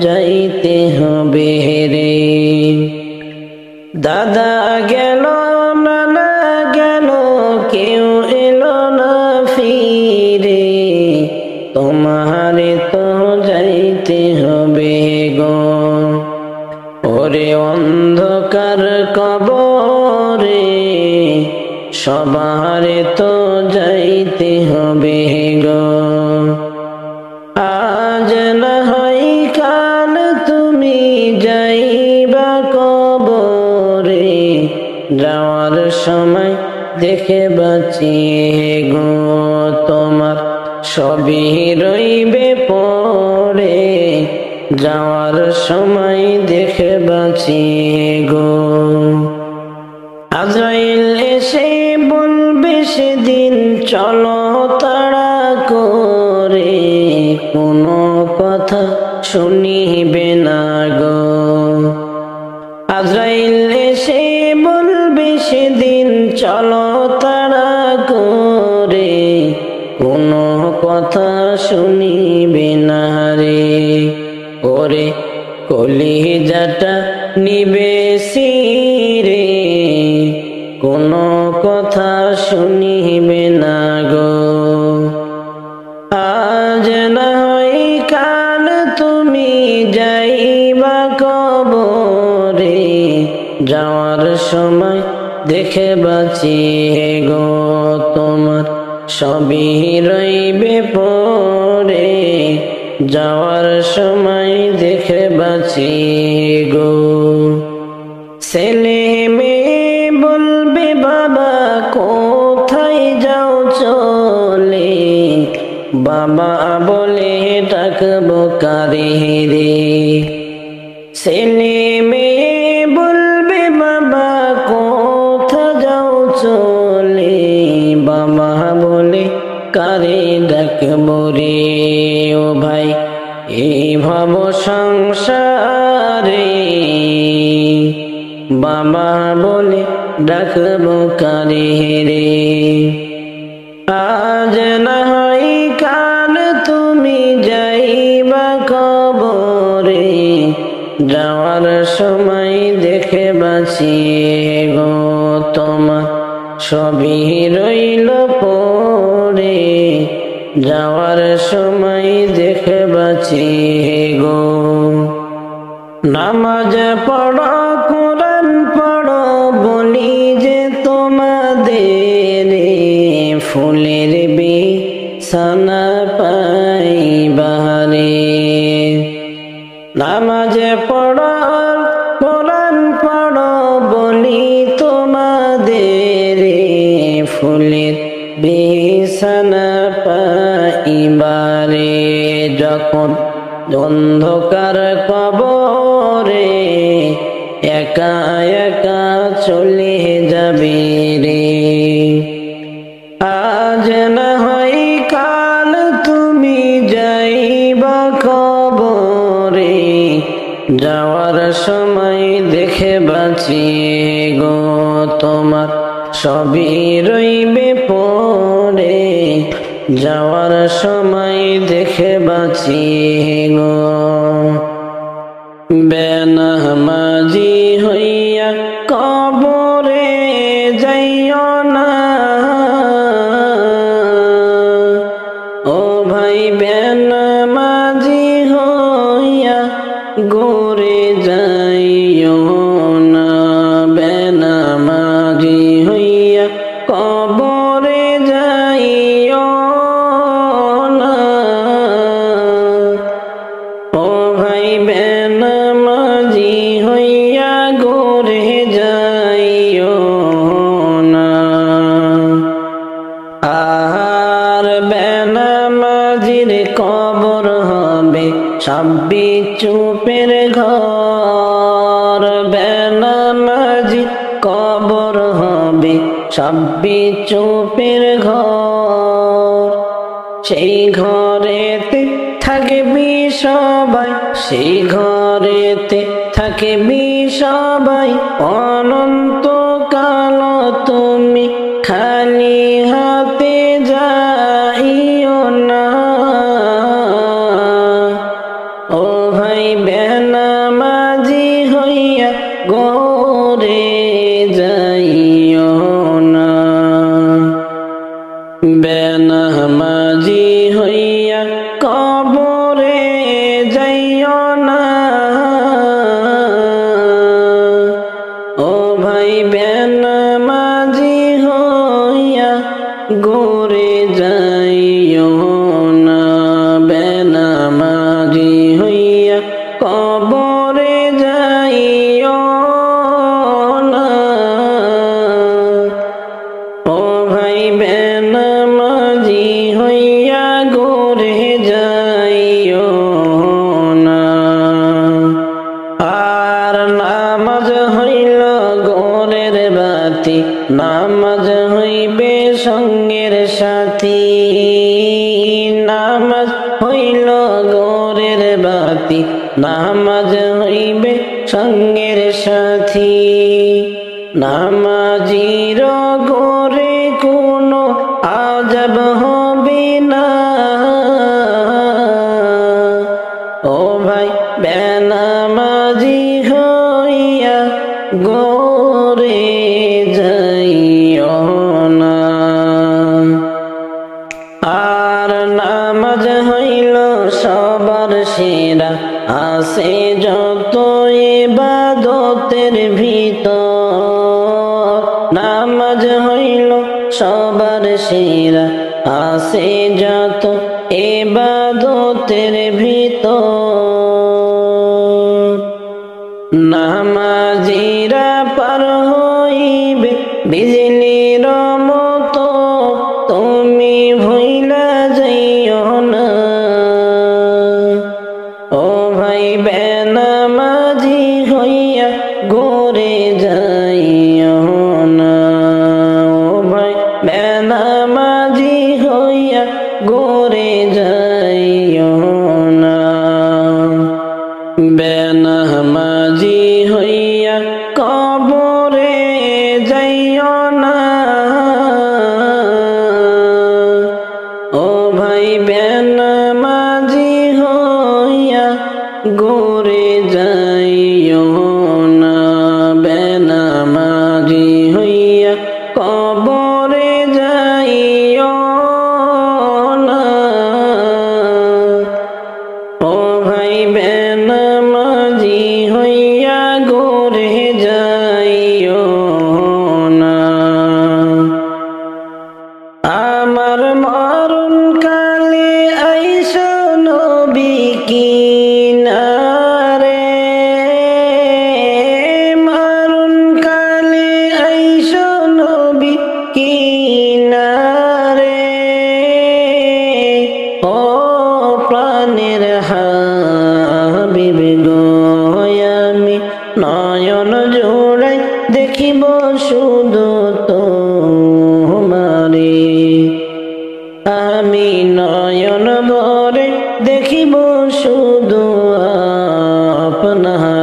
যাইতে হবে রে দাদা গেল নানা গেল কেউ এলো না ফিরে তোমারে তো যাইতে হবে গো ওরে অন্ধকার কবরে সবারে তো যাইতে হবে গো আজ না হয় কাল তুমি যাইবা কবরে যাওয়ার সময় দেখে বাঁচি গো তোমার সবই রইবে পড়ে যাওয়ার সময় দেখে বাঁচি গো আজরাইল এসে বলবে সেদিন চলো তাড়া করে কোনো কথা শুনিবে না গো আজরাইল এসে বলবে সেদিন চলো তাড়া করে কোনো কথা শুনিবে না রে ওরে কলিজাটা নিবে সিরে কোনো কথা শুনিবে না গো আজ না হয় কাল তুমি যাইবা কবরে যাওয়ার সময় দেখে বাঁচি গো তোমার সবই রইবে পড়ে যাওয়ার সময় দেখে বাঁচি গো ছেলে মেয়ে বলবে বাবা কোথায় যাও চলে বাবা বলে ডাকবো কারে রে ছেলে মেয়ে বলবে বাবা কোথা যাও চলে বাবা বলে কারে ডাকবো রে ও ভাই এই ভব সংসারে বাবা বলে ডাকবো কারে রে আজ না হয় কাল তুমি যাইবা কবরে যাওয়ার সময় দেখে বাঁচি গো তোমার সবই রইল পড়ে যাওয়ার সময় দেখে বাঁচি গো নামাজ পড়ো কোরআন পড়ো বলি যে তোমাদের ফুলের বিছানা পাইবারে। নামাজ পড়ো কোরআন পড়ো বলি তোমাদের ফুলের বিছানা পাইবারে। যখন অন্ধকার কবরে একা একা চলে যাবে রে। আজ না হয় কাল তুমি যাইবা কবরে, যাওয়ার সময় দেখে বাঁচিয়ে গো তোমার সবই রইবে পড়ে। যাওয়ার সময় দেখে বাঁচিয়ে গো। বেনামাজি হইয়া কবরে যাইও না, ও ভাই বেনামাজি হইয়া গোরে যাইও না। বেনামাজি হইয়া কবরে যাইও না, ও ভাই বেনামাজি হইয়া গোরে যাইও না। আর বেনামাজির কবর হবে সাব্বি চুপের ঘর। বেনামাজি কবর হবে সাব্বি চুপের ঘর। সেই ঘরেতে থাকবি সবাই, সেই ঘরেতে থাকবি সবাই অনন্তকাল। তুমি খালি হাতে যাইও না, ও ভাই বেনামাজি হইয়া গোরে যাইও না। বেনামাজি হইয়া কবরে যাইও না, ও ভাই বেনামাজি হইয়া গোরে যাইও না। বেনামাজি হইয়া কবরে যাইও না, ও ভাই বেনামাজি হইয়া গোরে যাইও না। আর নামাজ হইল গোরের বাতি, নামাজ হইবে সঙ্গের সাথী। নামাজ হইল গোরের বাতি, নামাজ হইবে সঙ্গের সাথী। নামাজির গোরে কোনো আজব হবে না, ও ভাই বেনামাজি হইয়া গোরে যাইও না। আর নামাজ হইল সবার সেরা, আছে যত ইবাদতের ভিতর। নামাজ হইল সবার সেরা, আছে যত ইবাদতের ভিতর। নামাজিরা পার হইবে বিজলির মতো, তুমি ভুইলা যাইও না, ও ভাই বেনামাজি হইয়া গোরে যাইও না, ও ভাই বেনামাজি হইয়া গোরে যাইও না। বেনামাজি হইয়া কবরে যাইও না, ও ভাই বেনামাজি হইয়া গোরে যাইও না। বেনামাজি হইয়া কবরে যাইও না, ও ভাই বেনামাজি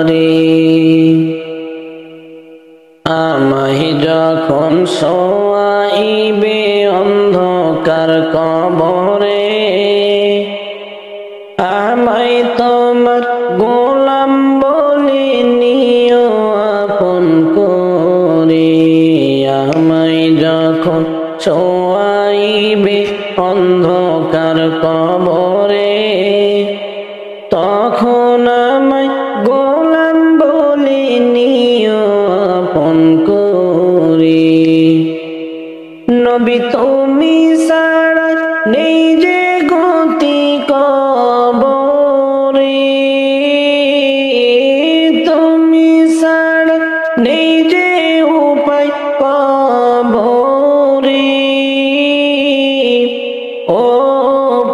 আপনারে আমায় যখন শোয়াইবে অন্ধকার কবরে আমায় তোমার গোলাম বলে নিও আপন করে আমায় যখন শোয়াইবে অন্ধকার কবরে তখন আমায় গোলাম বলে নিও আপন করে নবী তুমি ছাড়া নেই যে গতি কবরে তুমি ছাড়া নেই যে উপায় কবরে ও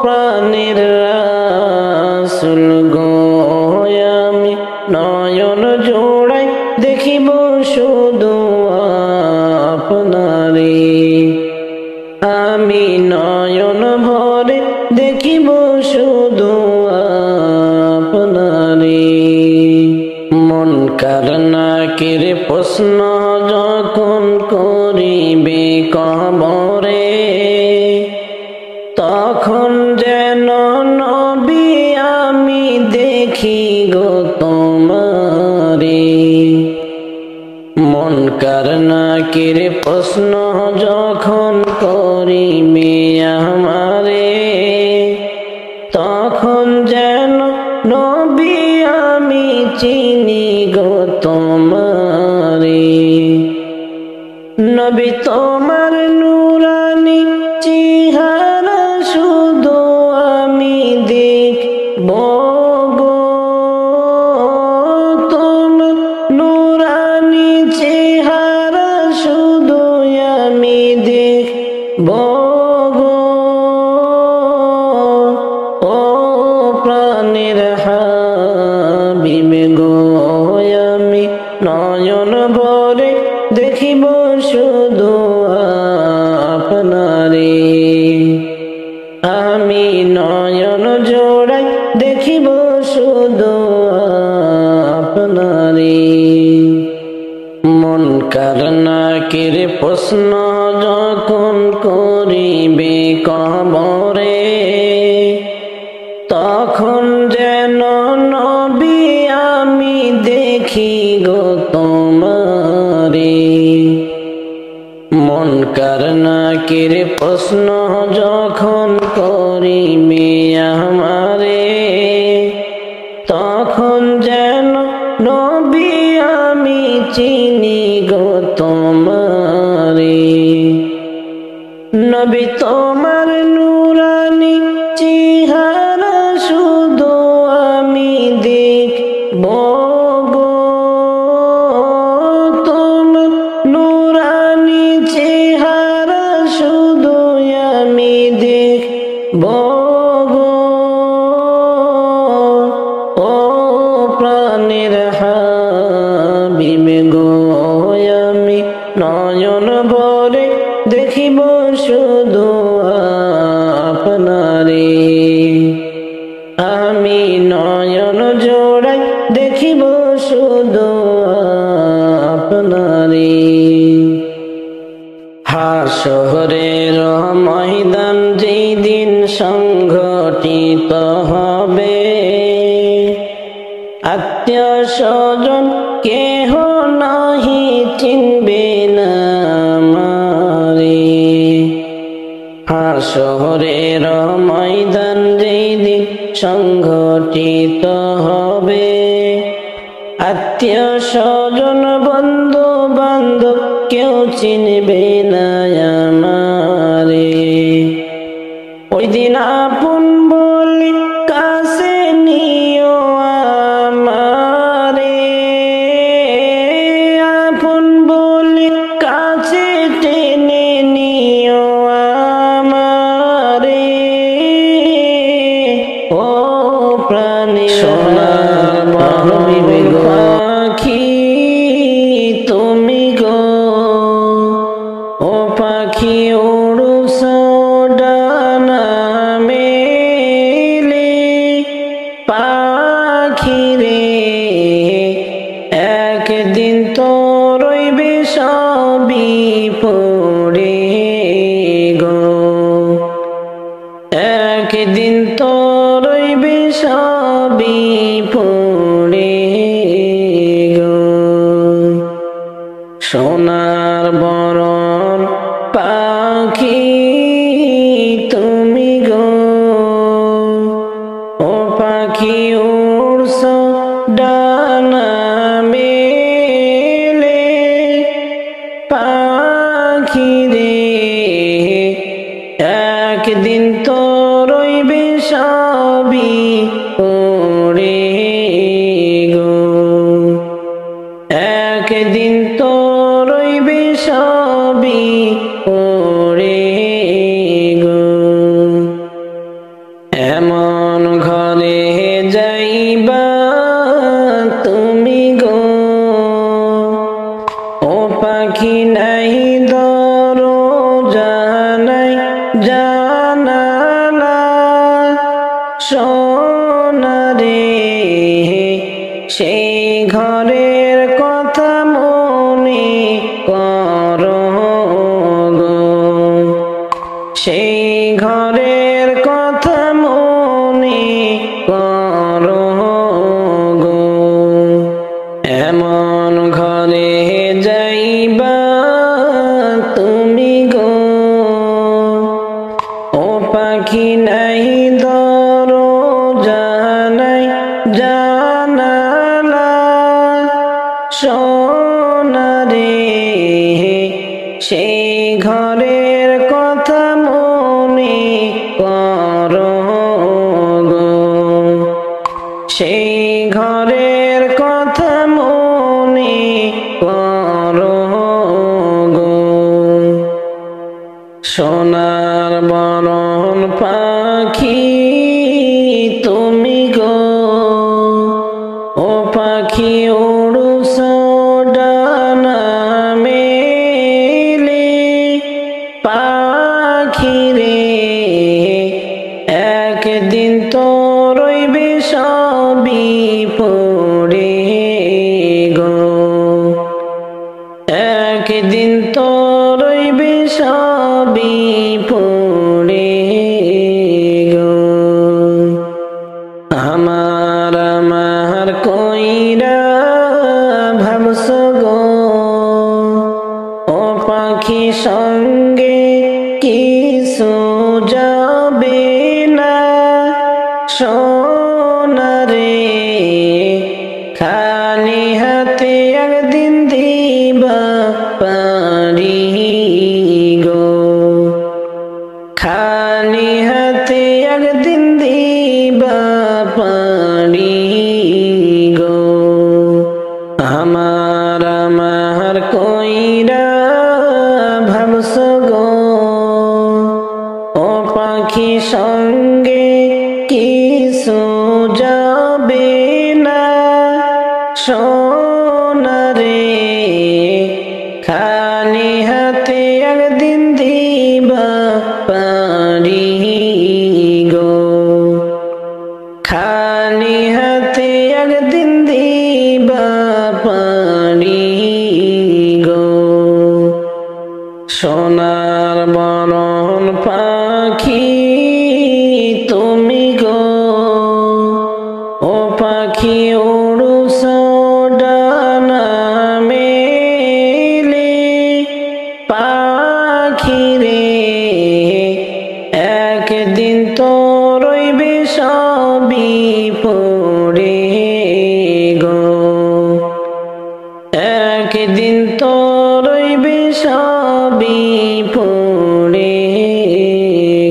প্রাণের রাসূল গো আমি নয়ন জোড়াই দেখিব শুধু আপনারে আমি নয়ন ভরে দেখিব শুধু আপনারে মুনকার নাকির প্রশ্ন যখন করিবে কবরে তখন যেন নবী আমি দেখি গো তোমারে মুনকার নাকির প্রশ্ন যখন করিবে আমারে তখন যেন নবী আমি চিনি গো তোমারে নবী তোমার নূরানি চেহারা শুধু আমি দেখব গো তোমার নূরানি চেহারা শুধু আমি দেখব গো ও প্রাণের হাবিব গো আমি নয়ন ভরে দেখিব শুধু আপনারে আমি নয়ন জোড়াই দেখিব শুধু আপনারে মুনকার নাকির প্রশ্ন যখন করিবে কবরে তখন যেন নবী আমি দেখি গো তোমারে মুনকার নাকির প্রশ্ন যখন করিবে আমারে তখন যেন নবী আমি চিনি গো তোমারে নবী তোমার নূরানি চেহারা শুধু আমি দেখব গো তোমার নূরানি চেহারা শুধু আমি দেখব গো ও প্রাণের হাবিব গো আমি নয়ন ভরে দেখিব শুধু আপনারে আমি নয়ন জোড়াই দেখিব শুধু আপনারে হাসরের ময়দান যেদিন সংঘটিত হবে আত্মীয় স্বজন কেহ নাহি চিনবে না আমারে হাসরের ময়দান যেদিন সংঘটিত হবে আত্মীয় স্বজন বন্ধু বান্ধব কেউ চিনবে না আমারে ওই দিন আপন বলে কাছে নিও আমারে আপন বলে কাছে টেনে নিও আমারে ও প্রাণী সোনার পাখি তুমি গো ও তো রইবে সবই পড়ে গো, একদিন তো রইবে সবই পড়ে গো। সোনার বরণ পাখি তুমি গো, ও পাখি উড়ছ ডানা মেলে, পাখি রে একদিন তো রইবে সবই পড়ে গো, একদিন তো রইবে সবই পড়ে গো। এমন ঘরে যাইবা তুমি গো, ও পাখি নাই দরজা নাই জানালা, সোনা রে সেই ঘরের কথা মনে করো গো, সেই ঘরের কথা মনে করো গো। এমন ঘরে যাইবা তুমি গো, ও পাখি নাই দরজা নাই জানালা, সোনা রে সেই ঘরের কথা মনে করো গো, সেই ঘরের কথা মনে করো গো। সোনার বরণ পাখি তুমি গো, ও পাখি উড়ছ ডানা মেলে, পাখি রে একদিন তো রইবে সবই পড়ে গো, একদিন তো রইবে সবই পড়ে গো। আমার আমার কইরা ভাবছ গো, ও পাখি সঙ্গে কিছু যাবে না, সোনা রে খালি হাতে একদিন দিবা পারি গো, খালি হাতে একদিন দিবা পারি গো। আমার আমার কইরা ভাবছ গো, ও পাখি সঙ্গে কিছু যাবে না, সোনা রে খালি হাতে একদিন দিবা পারি গো, খালি হাতে একদিন দিবা পারি গো। সোনার বরণ পাখি তুমি গো, ও পাখি উড়ছ ডানা মেলে, পাখি রে একদিন তো রইবে সবই পড়ে গো, একদিন তো রইবে সবই পড়ে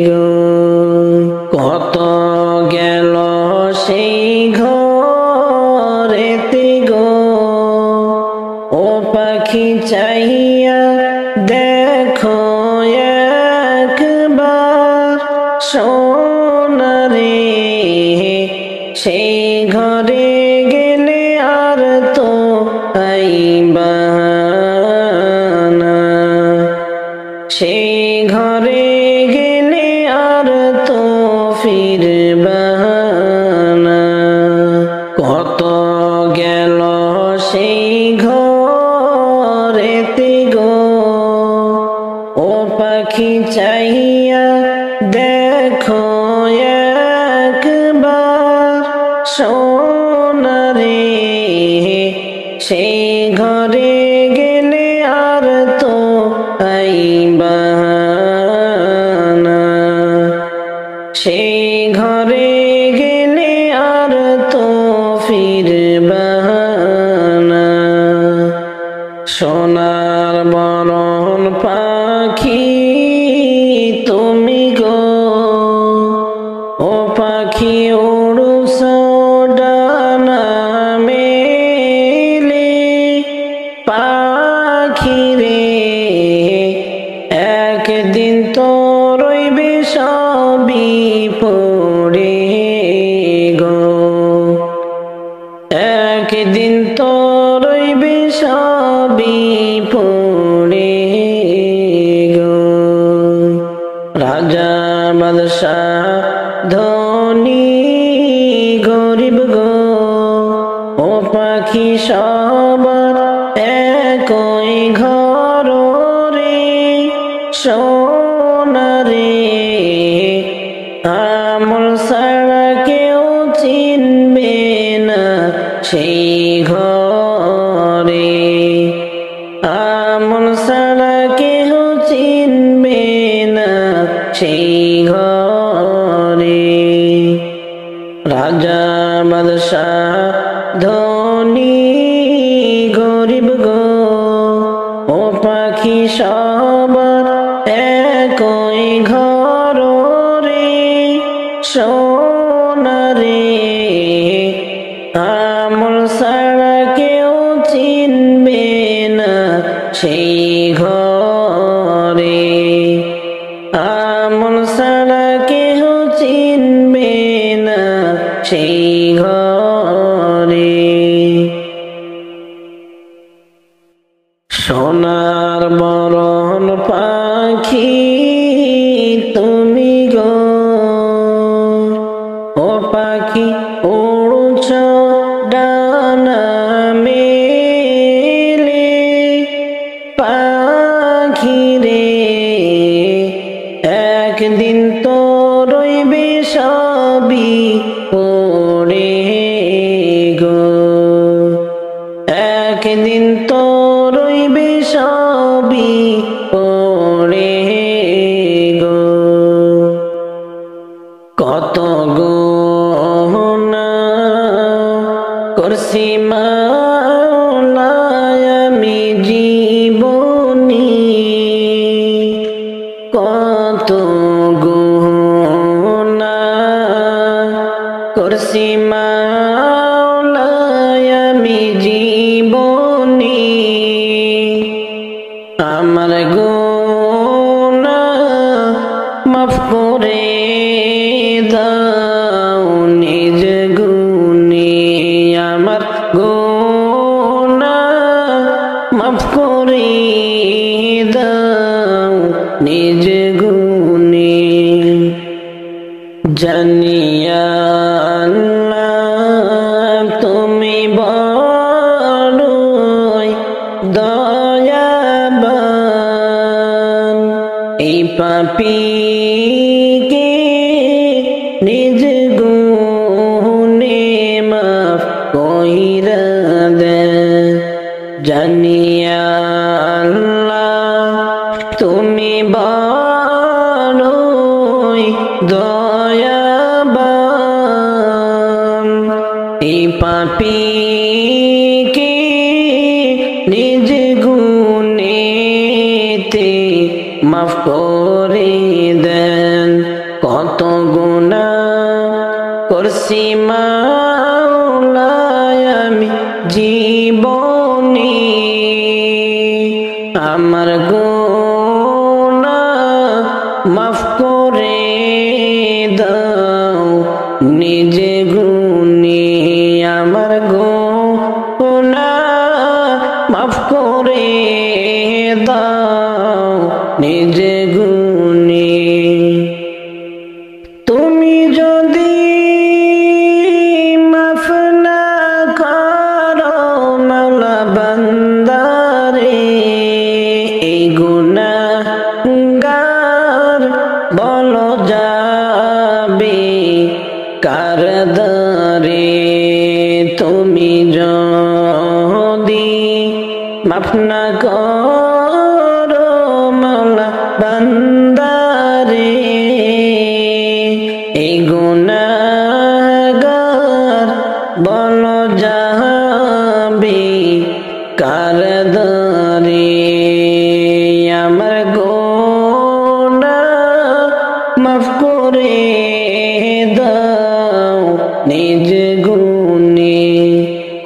গো। কত গেল সেই ঘরেতে গো, ও পাখি চাহিয়া দেখো একবার, সোনা রে সেই ঘরে গেলে আর তো আইবা না, সেই ঘরে গেলে আর তো ফিরবা না। কত গেল সেই ঘর আখি চাহিয়া দেখো একবার সোনারে, সেই ঘরে গেলে আর তো আইবা না, সেই ঘরে গেলে আর তো ফিরবা না। সোনার বরণ পাখি তুমি গো, ও পাখি উড়ুছ ডানা মেলে, পাখি রে একদিন তো রইবে সবই পড়ে গো, একদিন তো রইবে সবই পড়ে গো। রাজা বাদশাহ ধনী গরিব গো, ও পাখি সবার একই ঘর রে, সোনারে আমল ছাড়া কেউ চিনবে না সেই ঘরে, আমল ছাড়া কেউ চিনবে না সেই ঘরে। রাজা বাদশাহ ধনী গরিব গো, ও পাখি সবার একই ঘর রে, সোনারে আমল ছাড়া কেউ চিনবে না সেই ঘরে, আমল ছাড়া কেউ চিনবে না সেই ঘরে। সোনার বরণ পাখি তুমি গো, ও পাখি উড়ুছ ডানা মেলে, পাখি রে একদিন তো রইবে সবই পড়ে গো, একদিন তো রইবে সবই পড়ে গো। কত গুনাহ করছি মাওলা আমি জীবনে, কত গুনাহ করছি মাওলা আমি জীবনে, আমার গুনাহ মাফ করে দাও নিজ গুণে, আমার গুনাহ মাফ করে দাও নিজ গুণে। জানিয়া আল্লাহ তুমি বড়ই দয়াবান, এই পাপীকে নিজ গুণে মাফ কইরা দেন। জানিয়া আল্লাহ তুমি বড়ই দয়াবান, এই পাপীকে নিজ গুণেতে মাফ করে দেন। কত গুনাহ করছি মাওলা আমি জীবনে, আমার গুনাহ মাফ করে দাও নিজ গুণে, আমার গুনাহ মাফ করে দাও নিজ গুণে। তুমি যদি মাফ না করো মাওলা বান্দারে, এই গুনাহ যদি মাফ না করো মাওলা বান্দারে, এই গুনাহগার বলো যাবে কার দরে। আমার গুনাহ মাফ করে দাও নিজ গুণে,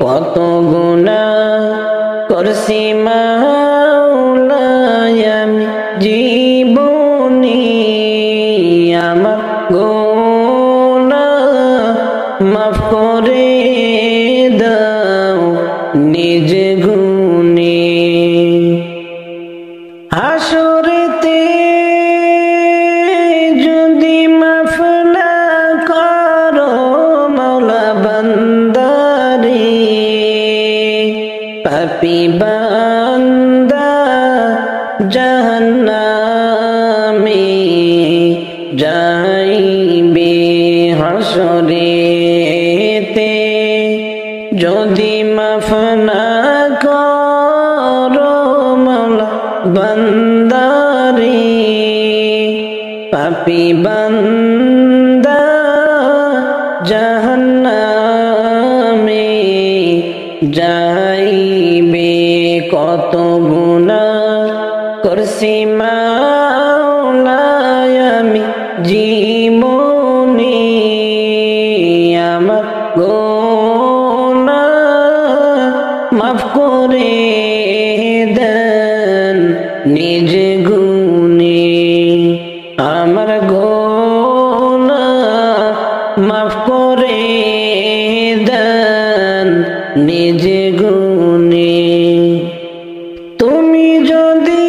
কত গুনাহ করছি মাওলা আমি জীবনে। আমার গুনাহ মাফ করে দাও নিজ গুণে। হাসরেতে যদি মাফ না করো মাওলা বান্দারে, পাপী বান্দা জাহান্নামে যাইবে। হাসরেতে যদি মাফ না করো মাওলা বান্দারে, পাপী বান্দা জাহান্নামে যাইবে। কত গুনাহ করছি মাওলা আমি জীবনে, আমার গুনাহ মাফ করে দেন নিজ গুণে। আমার গুনাহ মাফ করে দেন নিজ গুণে। তুমি যদি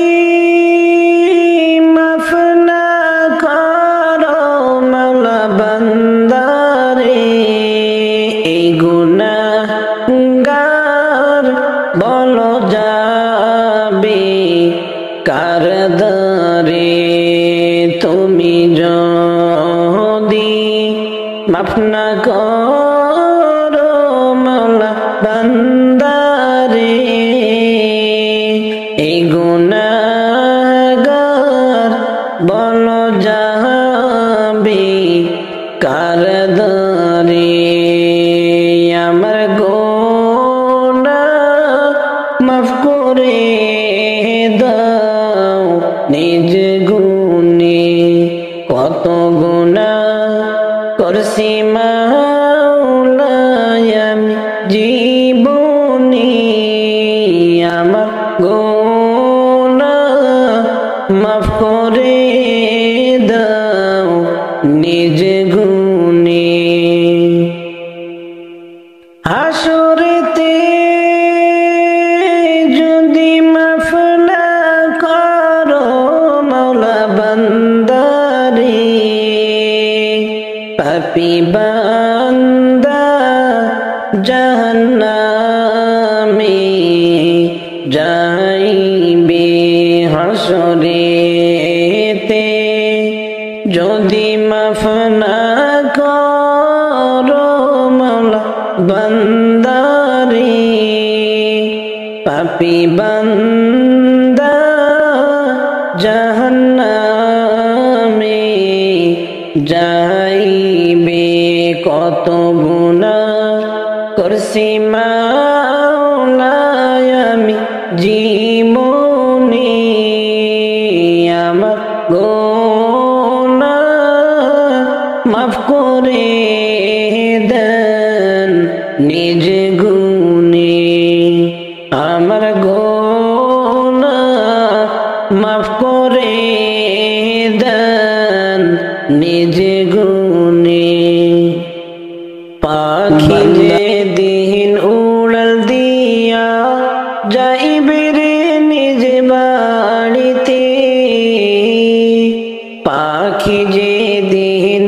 মাফ না করো মাওলা বান্দারে, এই গুনাহগার বলো যাবে কার দরে। তুমি যদি মাফ না করো মাওলা বান্দারে, এই গুনাহগার বলো যাবে কার দরে। আমার গুনাহ মাফ করে দাও নিজ গুণে, কত গুনাহ করছি মাওলা আমি জীবনে। আমার গুনাহ মাফ করে দাও নিজ গুণে। হাসরেতে যদি মাফ না করো মাওলা বান্দারে, পাপী বান্দা জাহান্নামে যাইবে। হাসরেতে যদি মাফ না করো মাওলা বান্দারে, পাপী বান্দা জাহান্নামে যাইবে। কত গুনাহ করছি মাওলা আমি জীবনে, আমার গুনাহ মাফ করে দেন নিজ গুণে। আমার গুনাহ মাফ করে দেন নিজ গুণে। পাখি যেদিন উড়াল দিয়া যাইবে রে নিজ বাড়িতে, পাখি যেদিন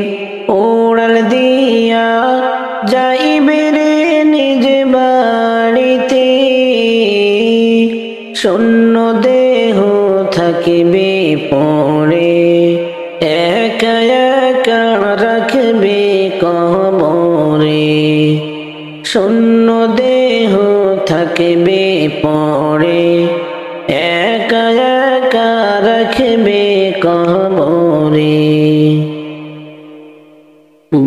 উড়াল দিয়া যাইবে রে নিজ বাড়িতে, শূন্য দেহ থাকিবে পড়ে, একা একা রাখবে কবরে। শূন্য দেহ থাকবে পড়ে, একা একা রাখবে কবরে।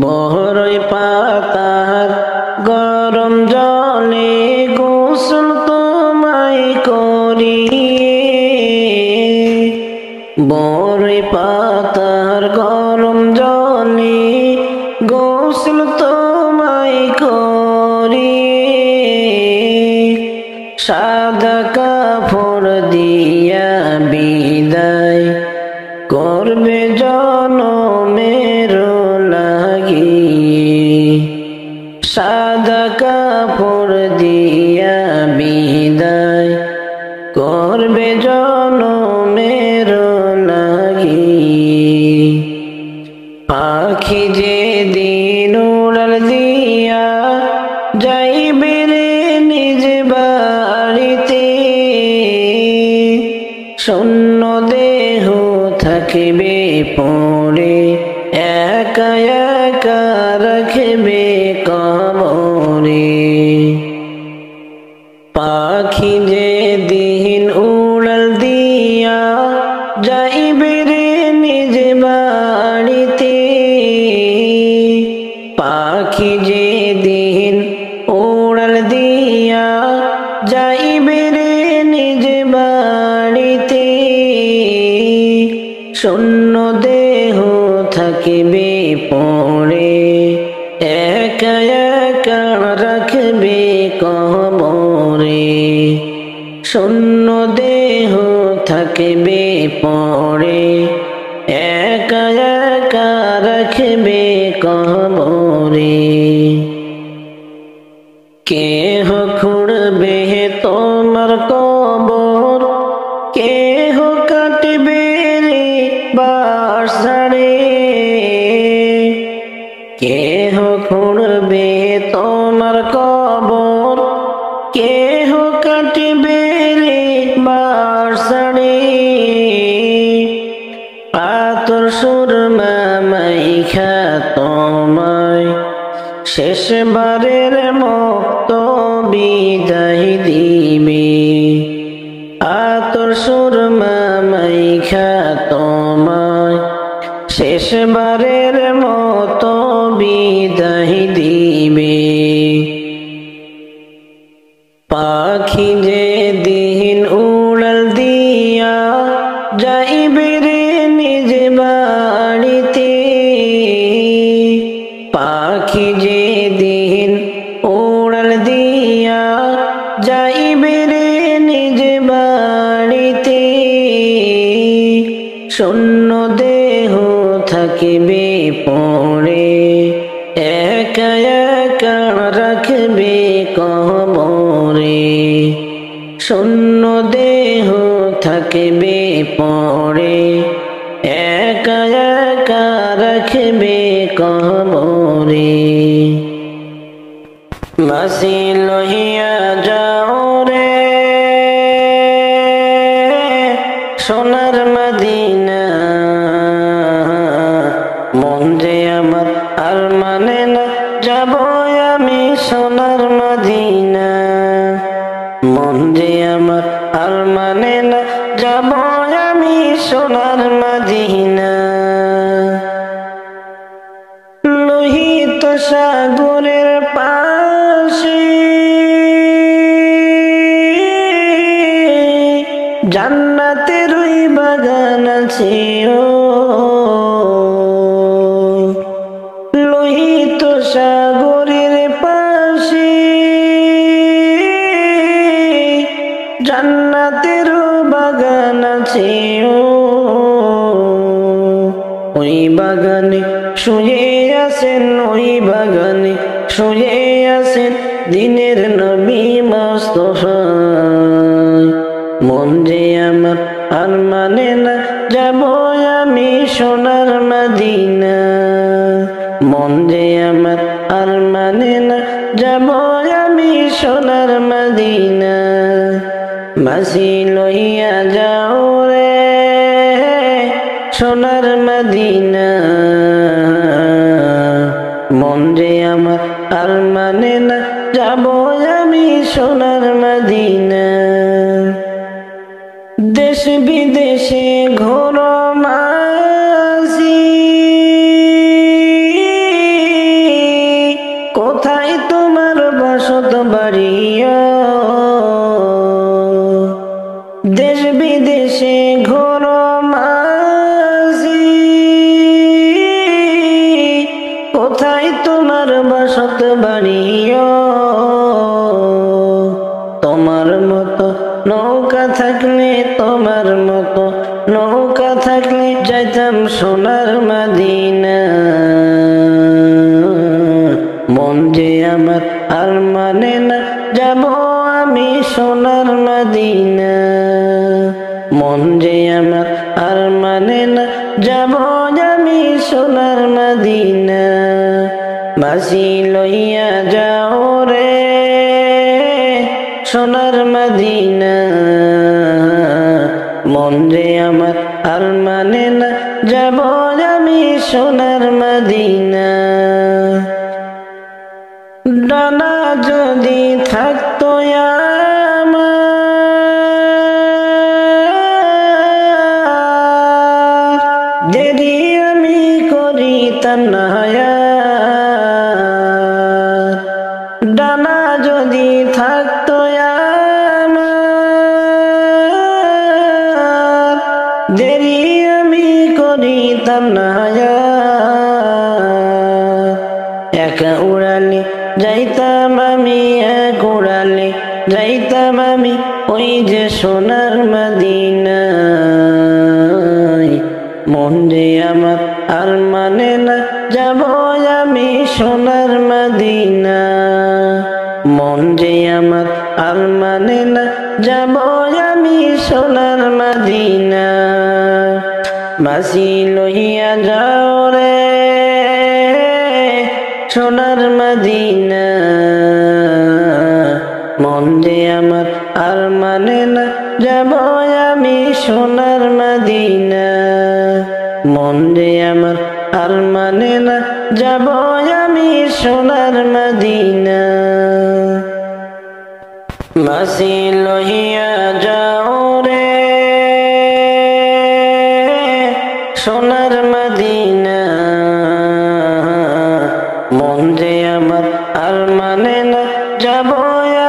বড়ই পাতার গরম জলে গোসল তোমায় করিয়ে, বড়ই পাতার গরম জলে গোসল তোমায় করিয়ে, সাদা কাপড় দিয়া বিদায় করবে জনমের লাগিয়ে, সাদা কাপড় দিয়া বিদায় করবে জনমের লাগিয়ে। পাখি যে দিন উড়াল দিয়া যাইবে রে নিজ বাড়িতে, শূন্য দেহ থাকবে পড়ে, একা একা রাখবে কবরে। পাখি যে দিন উড়াল দিয়া যাইবে রে নিজ বাড়িতে, পাখি যে দিন উড়াল দিয়া যাইবে রে নিজ বাড়িতে, শূন্য দেহ থাকবে পড়ে, একা একা রাখবে কবরে। শূন্য দেহ থাকবে পড়ে, একা একা রাখবে কবরে। কেহ খুঁড়বে তোমার কবর, কেহ কাটবে রে বাঁশঝাড়ে, কেহ খুঁড়বে তোমার কবর, কেহ কাটবে রে বাঁশঝাড়ে। পাথর সুরমা মাইখা তোমায় শেষবারের মতো বিদায় দিবে, পাথর সুরমা মাইখা তোমায় শেষবারের মতো বিদায় দিবে। পাখি যে দিন উড়াল দিয়া যাইবে রে নিজ বাড়িতে, পাখি যে দিন উড়াল দিয়া যাইবে রে নিজ বাড়িতে, শূন্য দেহ থাকবে পড়ে, একা একা রাখবে কবরে। শূন্য দেহ থাকবে পড়ে, একা একা রাখবে কবরে। মাসি লহিয়া যাও রে সোনার মদিনা, মন যে আমার আর মানে না যাব আমি সোনার মদিনা, মন যে আমার আর মানে না যাব আমি সোনার মদিনা। লোহিত সাগরের পাশে জান্নাতের ওই বাগান আছে, ও লোহিত সাগরের পাশে জান্নাতের বাগান আছে, ও ওই বাগানে শুয়ে আছেন, ওই বাগানে শুয়ে আছেন দিনের নবী মুস্তাফা। মন যে আমার আর মানে না যাব আমি সোনার মদিনা, মন যে আমার আর মানে না যাব আমি সোনার মদিনা। মাসি লইয়া যাও রে সোনার মদিনা, মন যে আমার আর মানে না যাব আমি সোনার মদিনা। দেশ বিদেশে ঘোরো মাঝি, কোথায় তোমার বসত বাড়ি? দেশ বিদেশে ঘোরো মাঝি, কোথায় তোমার বসত বাড়ি? তোমার মতো নৌকা থাকলে, তোমার মতো নৌকা থাকলে যাইতাম সোনার মদিনা। মন যে আমার আর মানে না, যাব আমি সোনার মদিনা। মন যে আমার আর মানে না, যাব আমি সোনার মদিনা। বাঁশি লইয়া যাও রে সোনার মদিনা। মন যে আমার আর মানে না, যাব আমি সোনার মদিনা। ডানা যদি থাকতো আমার, দেরি আমি করিতাম না। ডানা যদি থাকতো আমার, দেরি আমি করিতাম না। একা উড়ালে যাইতাম আমি, এক উড়ালে যাইতাম আমি ওই যে সোনার মদিনায়। মন যে আমার আর মানে না, যাব আমি সোনার মদিনা। মন যে আমার আর মানে না, যাব আমি সোনার মদিনা। বাঁশি লইয়া যাও রে সোনার মদিনা। মন যে আমার আর মানে না, যাব আমি সোনার মদিনা। মন যে আমার আর মানে না, যাব আমি সোনার মদিনা। বাঁশি লইয়া যাও রে সোনার মদিনা। মন যে আমার আর মানে না, যাব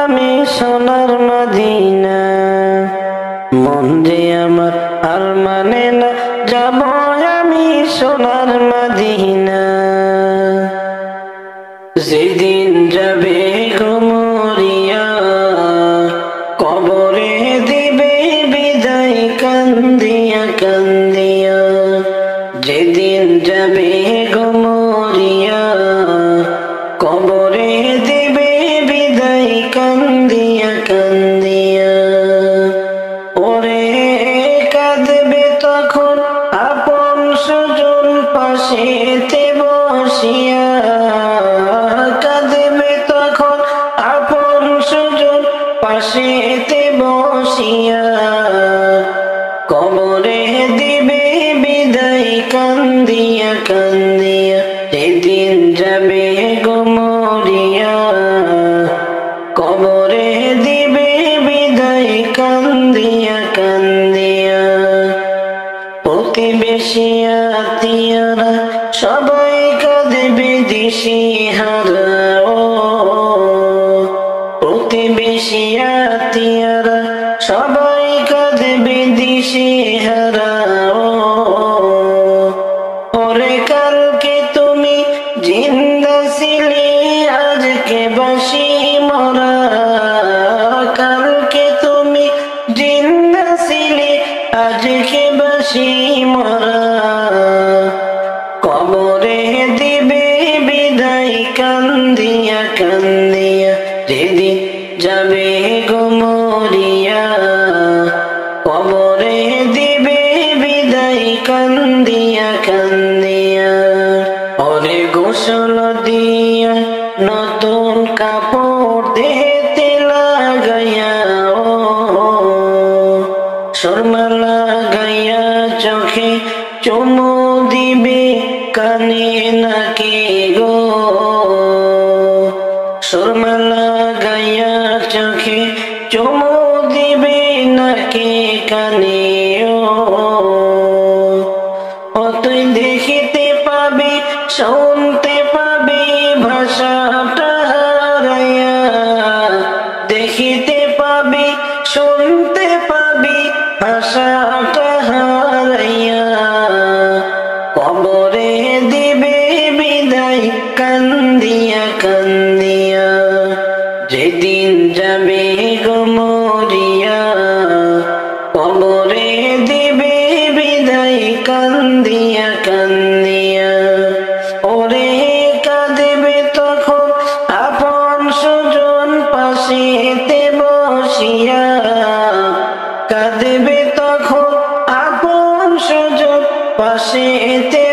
আমি সোনার মদিনা। মন যে আমার আর মানে না, যাব আমি সোনার মদিনা। যেদিন যাবে গো মরিয়া, কবরে দিবে বিদায় কান্দিয়া কান্দিয়া। যেদিন যাবে গো মরিয়া, কবরে দিবে বিদায় কান্দিয়া কান্দিয়া। ওরে কাঁদবে তখন আপন স্বজন পাশেতে বসিয়া। কাঁদবে তখন আপন স্বজন পাশেতে বসিয়া। কবরে দিবে বিদায় কান্দিয়া কান্দিয়া। যেদিন যাবে গো মরিয়া, কবরে দিবে বিদায় কান্দিয়া কান্দিয়া। প্রতিবেশী আত্মীয়রা সবাই কাঁদবে দিশেহারা। প্রতিবেশী আত্মীয়রা সবাই কাঁদবে দিশেহারা। ওরে কালকে তুমি জিন্দা ছিলে, আজকে বাঁশি মরা। কালকে তুমি জিন্দা ছিলে, আজকে বাঁশি মরা। কবরে দিবে বিদায় কান্দিয়া কান্দিয়া। যেদিন যাবে গো মরিয়া, কবরে দিবে বিদায় কান্দিয়া কান্দিয়া। ওরে গোসল দিয়া নতুন কাপড় দেহতে লাগাইয়া, সুরমা লাগাইয়া চোখে চুমু দিবে কানে নাকি গো। সুরমা লাগাইয়া চোখে চুমু দিবে নাকে কানে ও তুই দেখিতে পাবি শুনতে পাবি ভাষাটা হারাইয়া দেখিতে পাবি শুনতে পাবি ভাষাটা হারাইয়া কবরে দিবে বিদায় কান্দিয়া কান্দিয়া যেদিন যাবে গো মরিয়া কবরে দিবে বিদায় কান্দিয়া কান্দিয়া ওরে কাঁদিবে তখন আপন সুজন পাশেতে বসিয়া কাঁদিবে তখন আপন সুজন পাশেতে